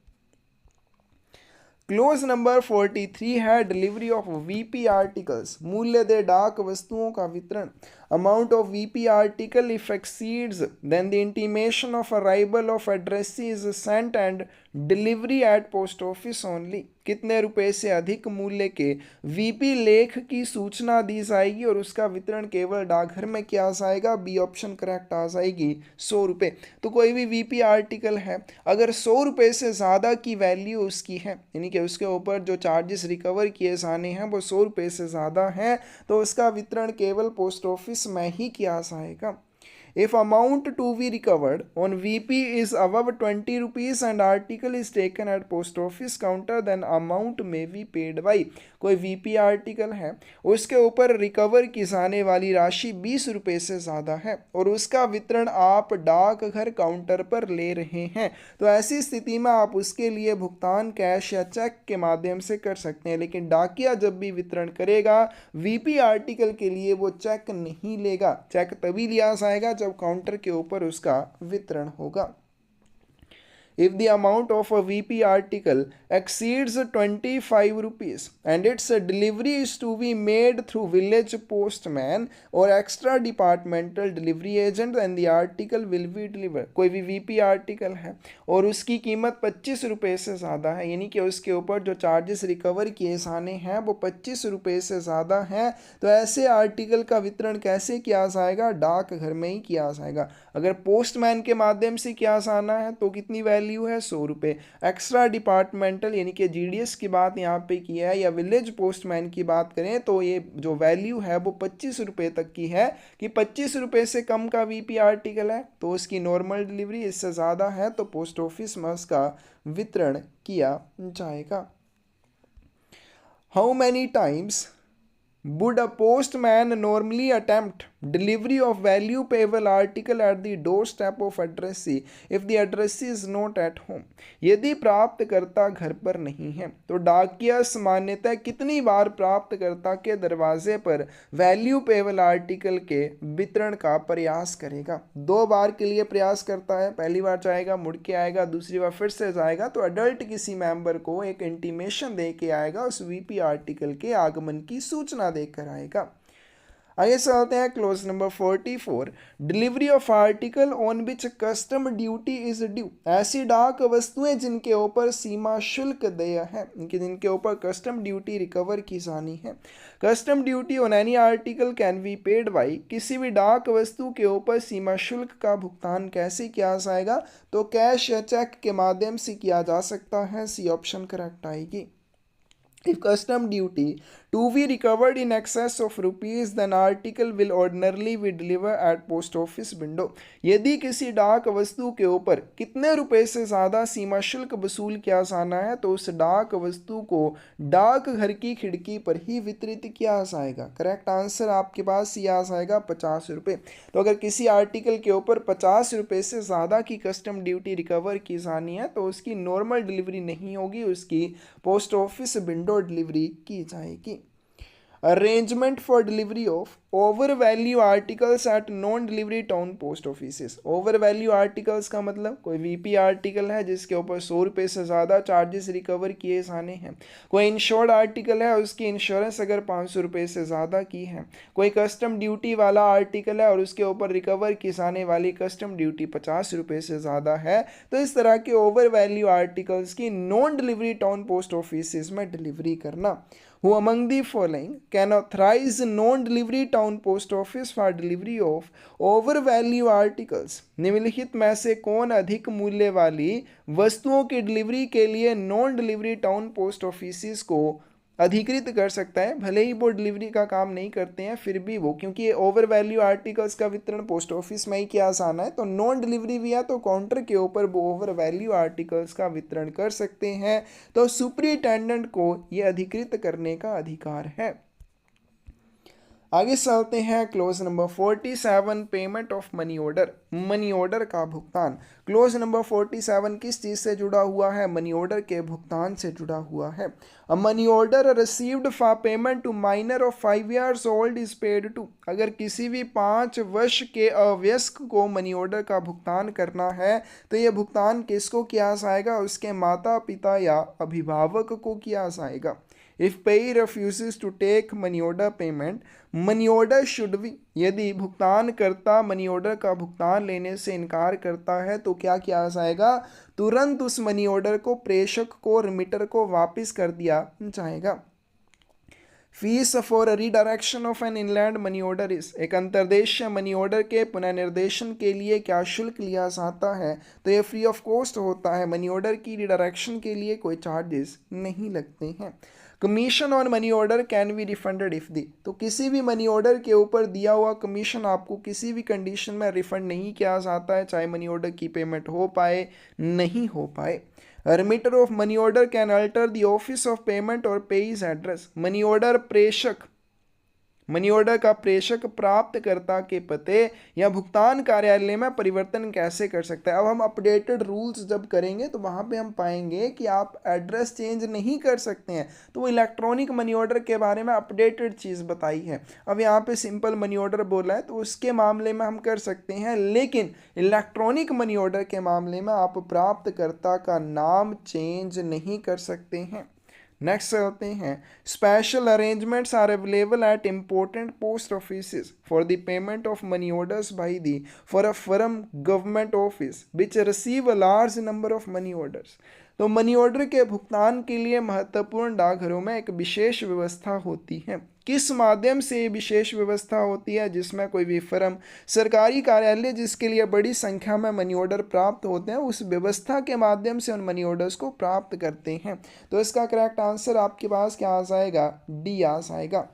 क्लोज नंबर 43 है डिलीवरी ऑफ वीपी आर्टिकल्स, मूल्य दे डाक वस्तुओं का वितरण। Amount of VP article if exceeds then the intimation of arrival of addressee is sent and delivery at post office only, कितने रुपए से अधिक मूल्य के वीपी लेख की सूचना दी जाएगी और उसका वितरण केवल डाकघर में किया जाएगा। बी ऑप्शन करेक्ट आ जाएगी, 100 रुपये। तो कोई भी वीपी आर्टिकल है अगर 100 रुपये से ज़्यादा की वैल्यू उसकी है, यानी कि उसके ऊपर जो चार्जेस रिकवर किए जाने हैं वो 100 रुपये से ज़्यादा हैं, तो उसका वितरण केवल पोस्ट ऑफिस में ही किया जाएगा। If amount to be recovered on VP is above 20 rupees and article is taken at post office counter, then amount may be paid by। कोई VP आर्टिकल है उसके ऊपर रिकवर की जाने वाली राशि 20 रुपये से ज़्यादा है और उसका वितरण आप डाकघर काउंटर पर ले रहे हैं, तो ऐसी स्थिति में आप उसके लिए भुगतान कैश या चेक के माध्यम से कर सकते हैं। लेकिन डाकिया जब भी वितरण करेगा VP आर्टिकल के लिए वो चेक नहीं लेगा, चेक तभी लिया जाएगा जब काउंटर के ऊपर उसका वितरण होगा। If the amount of a VP article exceeds 25 rupees and its delivery is to be made through village postman or extra departmental delivery agent, then the article will be delivered। कोई भी VP आर्टिकल है और उसकी कीमत 25 रुपये से ज़्यादा है, यानी कि उसके ऊपर जो चार्जेस रिकवर किए जाने हैं वो 25 रुपये से ज़्यादा हैं, तो ऐसे आर्टिकल का वितरण कैसे किया जाएगा, डाकघर में ही किया जाएगा। अगर पोस्टमैन के माध्यम से किया जाना है तो कितनी वैल्यू वैल्यू है 100 रुपये। एक्स्ट्रा डिपार्टमेंटल यानी कि GDS की बात यहाँ पे की है, या विलेज पोस्टमैन की बात करें तो ये जो वैल्यू है वो 25 रुपये तक की है, कि 25 रुपये से कम का VP आर्टिकल है तो उसकी नॉर्मल डिलीवरी, इससे ज़्यादा है तो पोस्ट ऑफिस में उसका वितरण किया जाएगा। How many times would a postman normally attempt delivery of value payable article at the doorstep of addressee if the addressee is not at home? यदि प्राप्तकर्ता घर पर नहीं है तो डाकिया सामान्यतः कितनी बार प्राप्तकर्ता के दरवाजे पर वैल्यू पेबल आर्टिकल के वितरण का प्रयास करेगा? 2 बार के लिए प्रयास करता है, पहली बार जाएगा मुड़ के आएगा, दूसरी बार फिर से जाएगा, तो अडल्ट किसी मेंबर को एक इंटीमेशन दे के आएगा, उस VP आर्टिकल के आगमन की सूचना देकर आएगा। आगे चलते हैं clause number 44, delivery of article on which custom duty is due. ऐसी डाक वस्तुएं जिनके ऊपर सीमा शुल्क देय है, जिनके ऊपर कस्टम ड्यूटी रिकवर की जानी है। Custom duty on any article can be paid by, किसी भी डाक वस्तु के ऊपर सीमा शुल्क का भुगतान कैसे किया जाएगा? तो कैश या चेक के माध्यम से किया जा सकता है, सी ऑप्शन करेक्ट आएगी। If custom duty to be recovered in excess of rupees, then article will ordinarily be delivered at post office window। यदि किसी डाक वस्तु के ऊपर कितने रुपए से ज़्यादा सीमा शुल्क वसूल किया जाना है तो उस डाक वस्तु को डाक घर की खिड़की पर ही वितरित किया जाएगा। करेक्ट आंसर आपके पास ये आ जाएगा 50 रुपये। तो अगर किसी आर्टिकल के ऊपर 50 रुपये से ज़्यादा की कस्टम ड्यूटी रिकवर की जानी है तो उसकी नॉर्मल डिलीवरी नहीं होगी, उसकी पोस्ट ऑफिस विंडो डिलीवरी की जाएगी। Arrangement for delivery of over value articles at non delivery town post offices. Over value articles का मतलब कोई VP आर्टिकल है जिसके ऊपर 100 रुपये से ज़्यादा चार्जेस रिकवर किए जाने हैं, कोई इंश्योर्ड आर्टिकल है उसकी इंश्योरेंस अगर 500 रुपये से ज़्यादा की है, कोई कस्टम ड्यूटी वाला आर्टिकल है और उसके ऊपर रिकवर की जाने वाली कस्टम ड्यूटी 50 रुपये से ज़्यादा है, तो इस तरह के ओवर वैल्यू आर्टिकल्स की non delivery town post offices में डिलीवरी करना। Who among the following can authorize non-delivery town post office for delivery of over value articles? निम्नलिखित में से कौन अधिक मूल्य वाली वस्तुओं की डिलीवरी के लिए non delivery town post office को अधिकृत कर सकता है? भले ही वो डिलीवरी का काम नहीं करते हैं फिर भी वो, क्योंकि ये ओवर वैल्यू आर्टिकल्स का वितरण पोस्ट ऑफिस में ही किया जाना है, तो नॉन डिलीवरी भी है तो काउंटर के ऊपर वो ओवर वैल्यू आर्टिकल्स का वितरण कर सकते हैं, तो सुपरिटेंडेंट को ये अधिकृत करने का अधिकार है। आगे चलते हैं clause number 47, payment of money order. Money order का भुगतान। क्लोज नंबर 47 किस चीज़ से जुड़ा हुआ है? मनी ऑर्डर के भुगतान से जुड़ा हुआ है। A money order received for payment to minor of 5 years old is paid to. अगर किसी भी 5 वर्ष के अवयस्क को मनी ऑर्डर का भुगतान करना है तो यह भुगतान किसको किया जाएगा? उसके माता पिता या अभिभावक को किया जाएगा। If payee refuses to take money order payment, money order should be, यदि भुगतान करता मनी ऑर्डर का भुगतान लेने से इनकार करता है तो क्या किया जाएगा? तुरंत उस मनी ऑर्डर को प्रेषक को, रिमिटर को वापस कर दिया जाएगा। Fee for redirection of an inland money order is, एक अंतर्देशीय मनी ऑर्डर के पुनर्निर्देशन के लिए क्या शुल्क लिया जाता है? तो ये फ्री ऑफ कॉस्ट होता है। मनी ऑर्डर की रीडायरेक्शन के लिए कोई चार्जेस नहीं लगते हैं। Commission on money order can be refunded if the, तो किसी भी मनी ऑर्डर के ऊपर दिया हुआ कमीशन आपको किसी भी कंडीशन में रिफंड नहीं किया जाता है, चाहे मनी ऑर्डर की पेमेंट हो पाए नहीं हो पाए। Remitter of money order can alter the office of payment और पेईज एड्रेस। मनी ऑर्डर प्रेषक, मनी ऑर्डर का प्रेषक प्राप्तकर्ता के पते या भुगतान कार्यालय में परिवर्तन कैसे कर सकता है? अब हम अपडेटेड रूल्स जब करेंगे तो वहाँ पे हम पाएंगे कि आप एड्रेस चेंज नहीं कर सकते हैं, तो वो इलेक्ट्रॉनिक मनी ऑर्डर के बारे में अपडेटेड चीज़ बताई है। अब यहाँ पे सिंपल मनी ऑर्डर बोला है तो उसके मामले में हम कर सकते हैं, लेकिन इलेक्ट्रॉनिक मनी ऑर्डर के मामले में आप प्राप्तकर्ता का नाम चेंज नहीं कर सकते हैं। नेक्स्ट चलते हैं, special arrangements are available at important post offices for the payment of money orders by the for a firm government office which receive a large number of money orders. तो मनी ऑर्डर के भुगतान के लिए महत्वपूर्ण डाकघरों में एक विशेष व्यवस्था होती है। किस माध्यम से ये विशेष व्यवस्था होती है? जिसमें कोई भी फर्म, सरकारी कार्यालय जिसके लिए बड़ी संख्या में मनी ऑर्डर प्राप्त होते हैं, उस व्यवस्था के माध्यम से उन मनी ऑर्डर्स को प्राप्त करते हैं। तो इसका करेक्ट आंसर आपके पास क्या आ जाएगा? डी आ जाएगा।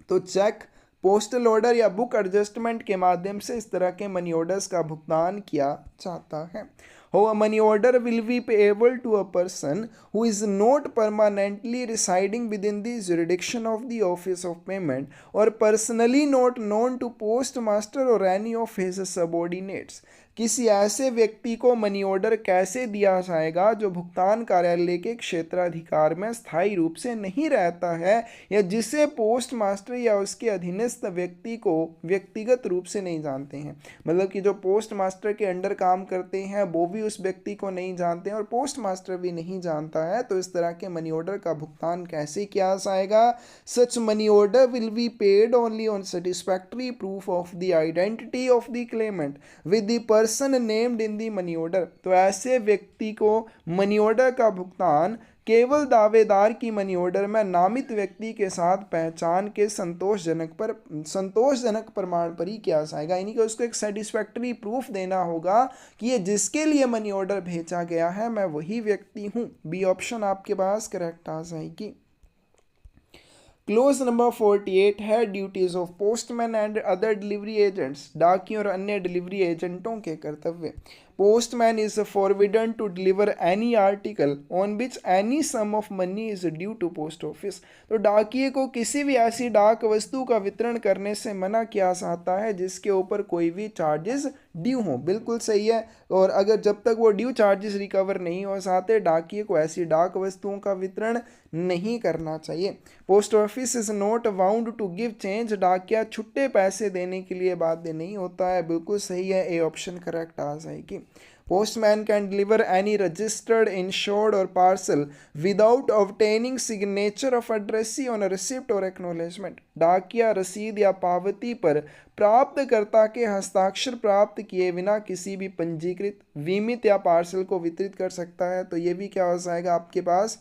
तो चेक, पोस्टल ऑर्डर या बुक एडजस्टमेंट के माध्यम से इस तरह के मनी ऑर्डर्स का भुगतान किया जाता है। How a money order will be payable to a person who is not permanently residing within the jurisdiction of the office of payment or personally not known to postmaster or any of his subordinates। किसी ऐसे व्यक्ति को मनी ऑर्डर कैसे दिया जाएगा जो भुगतान कार्यालय के क्षेत्राधिकार में स्थायी रूप से नहीं रहता है या जिसे पोस्ट मास्टर या उसके अधीनस्थ व्यक्ति को व्यक्तिगत रूप से नहीं जानते हैं। मतलब कि जो पोस्ट मास्टर के अंडर काम करते हैं वो भी उस व्यक्ति को नहीं जानते हैं और पोस्ट मास्टर भी नहीं जानता है। तो इस तरह के मनी ऑर्डर का भुगतान कैसे किया जाएगा? Such money order will be paid only on satisfactory proof of the identity of the claimant with the person named in the money order. तो ऐसे व्यक्ति को मनी ऑर्डर का भुगतान केवल दावेदार की मनी ऑर्डर में नामित व्यक्ति के साथ पहचान के संतोषजनक प्रमाण पर ही किया जाएगा। यानी कि उसको एक सेटिस्फैक्टरी प्रूफ देना होगा कि ये जिसके लिए मनी ऑर्डर भेजा गया है मैं वही व्यक्ति हूँ। बी ऑप्शन आपके पास करेक्ट आ जाएगी। क्लोज नंबर 48 है duties of postman and other delivery agents. डाकियों और अन्य डिलीवरी एजेंटों के कर्तव्य। Postman is forbidden to deliver any article on which any sum of money is due to post office। तो डाकिये को किसी भी ऐसी डाक वस्तु का वितरण करने से मना किया जाता है जिसके ऊपर कोई भी चार्जेस ड्यू हो। बिल्कुल सही है। और अगर जब तक वो ड्यू चार्जेस रिकवर नहीं हो जाते, डाकिये को ऐसी डाक वस्तुओं का वितरण नहीं करना चाहिए। Post office is not bound to give change. डाकिया छुट्टे पैसे देने के लिए बाध्य नहीं होता है। बिल्कुल सही है, ए ऑप्शन करेक्ट आ जाएगी। Postman can deliver any registered, insured or parcel without obtaining signature of addressee on a receipt or acknowledgement। डाकिया रसीद या पावती पर प्राप्तकर्ता के हस्ताक्षर प्राप्त किए बिना किसी भी पंजीकृत, बीमित या पार्सल को वितरित कर सकता है। तो ये भी क्या हो जाएगा आपके पास?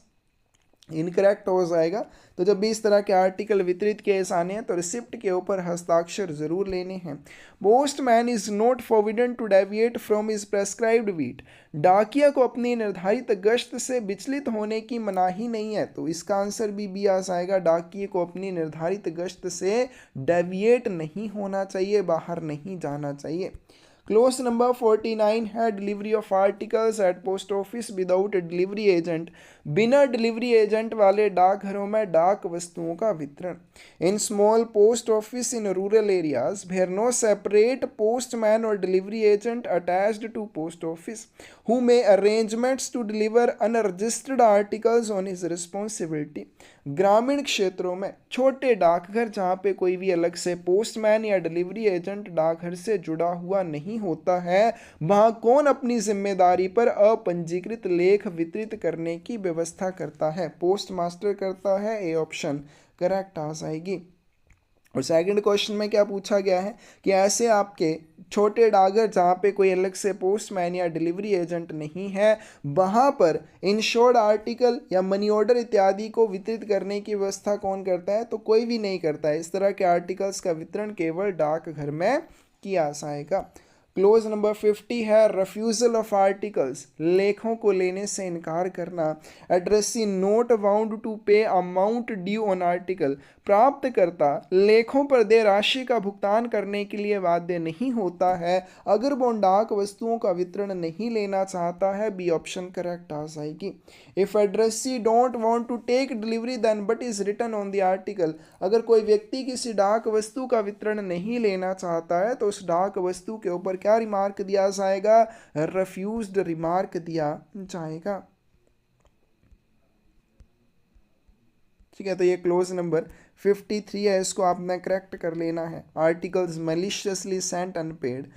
इनकरेक्ट हो जाएगा। तो जब भी इस तरह के आर्टिकल वितरित किए जाने हैं तो रिसिप्ट के ऊपर हस्ताक्षर जरूर लेने हैं। Postman is not forbidden to deviate from his prescribed beat. डाकिया को अपनी निर्धारित गश्त से विचलित होने की मनाही नहीं है। तो इसका आंसर भी बी आ जाएगा। डाकिये को अपनी निर्धारित गश्त से डेविएट नहीं होना चाहिए, बाहर नहीं जाना चाहिए। क्लोज नंबर 49 है delivery of articles at post office without delivery agent. बिना डिलीवरी एजेंट वाले डाकघरों में डाक वस्तुओं का वितरण। In small post office in rural areas where no separate postman और delivery agent attached to post office who may arrangements to deliver unregistered articles on his responsibility. ग्रामीण क्षेत्रों में छोटे डाकघर जहाँ पे कोई भी अलग से पोस्टमैन या डिलीवरी एजेंट डाकघर से जुड़ा हुआ नहीं होता है, वहाँ कौन अपनी जिम्मेदारी पर अपंजीकृत लेख वितरित करने की व्यवस्था करता है? पोस्ट मास्टर करता है। ए ऑप्शन करेक्ट आ जाएगी। और सेकंड क्वेश्चन में क्या पूछा गया है कि ऐसे आपके छोटे डाकघर जहाँ पे कोई अलग से पोस्टमैन या डिलीवरी एजेंट नहीं है, वहाँ पर इंश्योर्ड आर्टिकल या मनी ऑर्डर इत्यादि को वितरित करने की व्यवस्था कौन करता है? तो कोई भी नहीं करता है। इस तरह के आर्टिकल्स का वितरण केवल डाकघर में किया जाएगा। क्लोज नंबर 50 है रिफ्यूजल ऑफ आर्टिकल्स। लेखों को लेने से इनकार करना। Addressee note bound to pay amount due on article. प्राप्तकर्ता लेखों पर दे राशि का भुगतान करने के लिए बाध्य नहीं होता है अगर वो डाक वस्तुओं का वितरण नहीं लेना चाहता है। बी ऑप्शन करेक्ट आ जाएगी। If addressee don't want to take delivery then but is written on the article. अगर कोई व्यक्ति किसी डाक वस्तु का वितरण नहीं लेना चाहता है तो उस डाक वस्तु के ऊपर क्या रिमार्क दिया जाएगा? रिफ्यूज्ड रिमार्क दिया जाएगा। ठीक है, तो ये क्लोज नंबर 53 है, इसको आपने करेक्ट कर लेना है। Articles maliciously sent unpaid.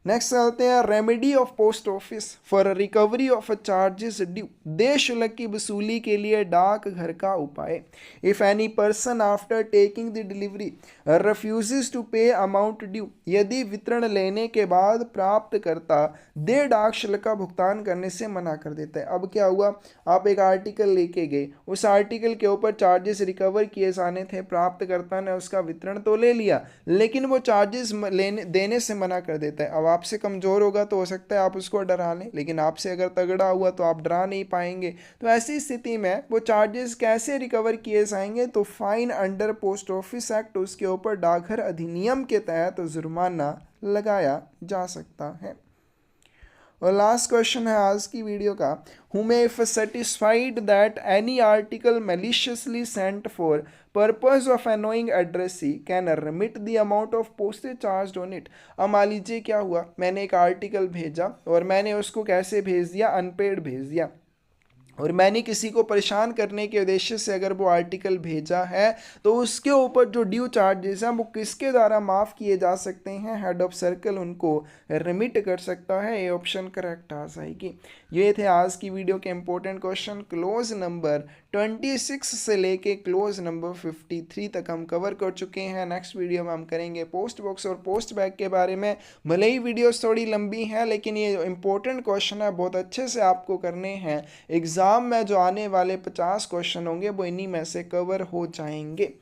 Next चलते हैं, remedy of post office for recovery of charges due, देय शुल्क की वसूली के लिए डाक घर का उपाय। If any person after taking the delivery refuses to pay amount due, यदि वितरण लेने के बाद प्राप्तकर्ता देय डाक शुल्क का भुगतान करने से मना कर देता है। अब क्या हुआ, आप एक आर्टिकल लेके गए, उस आर्टिकल के ऊपर चार्जेस रिकवर किए जाने थे, प्राप्तकर्ता ने उसका वितरण तो ले लिया लेकिन वो चार्जेस लेने देने से मना कर देता है। अब आपसे कमज़ोर होगा तो हो सकता है आप उसको डरा लें, लेकिन आपसे अगर तगड़ा हुआ तो आप डरा नहीं पाएंगे। तो ऐसी स्थिति में वो चार्जेस कैसे रिकवर किए जाएंगे, तो fine under post office act, उसके ऊपर डाकघर अधिनियम के तहत जुर्माना लगाया जा सकता है। और लास्ट क्वेश्चन है आज की वीडियो का, whom if satisfied that any article maliciously sent for purpose of annoying addressee can remit the amount of postage charged on it। अब मान लीजिए क्या हुआ, मैंने एक आर्टिकल भेजा और मैंने उसको कैसे भेज दिया, अनपेड भेज दिया, और मैंने किसी को परेशान करने के उद्देश्य से अगर वो आर्टिकल भेजा है तो उसके ऊपर जो ड्यू चार्जेस हैं वो किसके द्वारा माफ़ किए जा सकते हैं, हेड ऑफ सर्कल उनको रिमिट कर सकता है। ये ऑप्शन करेक्ट आ जाएगी। ये थे आज की वीडियो के इंपॉर्टेंट क्वेश्चन, क्लोज नंबर 26 से लेके क्लोज नंबर 53 तक हम कवर कर चुके हैं। नेक्स्ट वीडियो में हम करेंगे पोस्ट बॉक्स और पोस्ट बैग के बारे में। भले ही वीडियो थोड़ी लंबी है लेकिन ये इंपॉर्टेंट क्वेश्चन है, बहुत अच्छे से आपको करने हैं। एग्ज़ाम में जो आने वाले 50 क्वेश्चन होंगे वो इन्हीं में से कवर हो जाएंगे।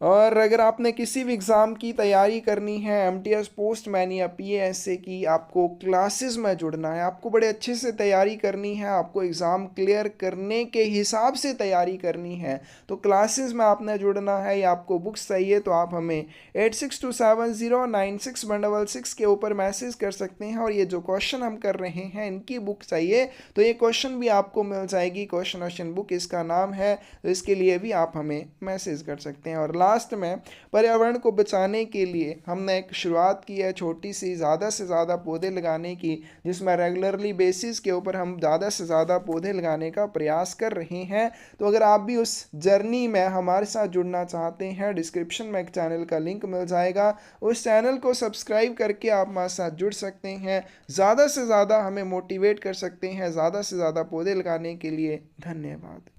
और अगर आपने किसी भी एग्ज़ाम की तैयारी करनी है, एमटीएस पोस्टमैन या पीएसए की, आपको क्लासेस में जुड़ना है, आपको बड़े अच्छे से तैयारी करनी है, आपको एग्ज़ाम क्लियर करने के हिसाब से तैयारी करनी है, तो क्लासेस में आपने जुड़ना है या आपको बुक्स चाहिए तो आप हमें 8627096166 के ऊपर मैसेज कर सकते हैं। और ये जो क्वेश्चन हम कर रहे हैं इनकी बुक चाहिए तो ये क्वेश्चन भी आपको मिल जाएगी, क्वेश्चन बुक इसका नाम है, तो इसके लिए भी आप हमें मैसेज कर सकते हैं। और लास्ट में पर्यावरण को बचाने के लिए हमने एक शुरुआत की है छोटी सी, ज़्यादा से ज़्यादा पौधे लगाने की, जिसमें रेगुलरली बेसिस के ऊपर हम ज़्यादा से ज़्यादा पौधे लगाने का प्रयास कर रहे हैं। तो अगर आप भी उस जर्नी में हमारे साथ जुड़ना चाहते हैं, डिस्क्रिप्शन में एक चैनल का लिंक मिल जाएगा, उस चैनल को सब्सक्राइब करके आप हमारे साथ जुड़ सकते हैं, ज़्यादा से ज़्यादा हमें मोटिवेट कर सकते हैं ज़्यादा से ज़्यादा पौधे लगाने के लिए। धन्यवाद।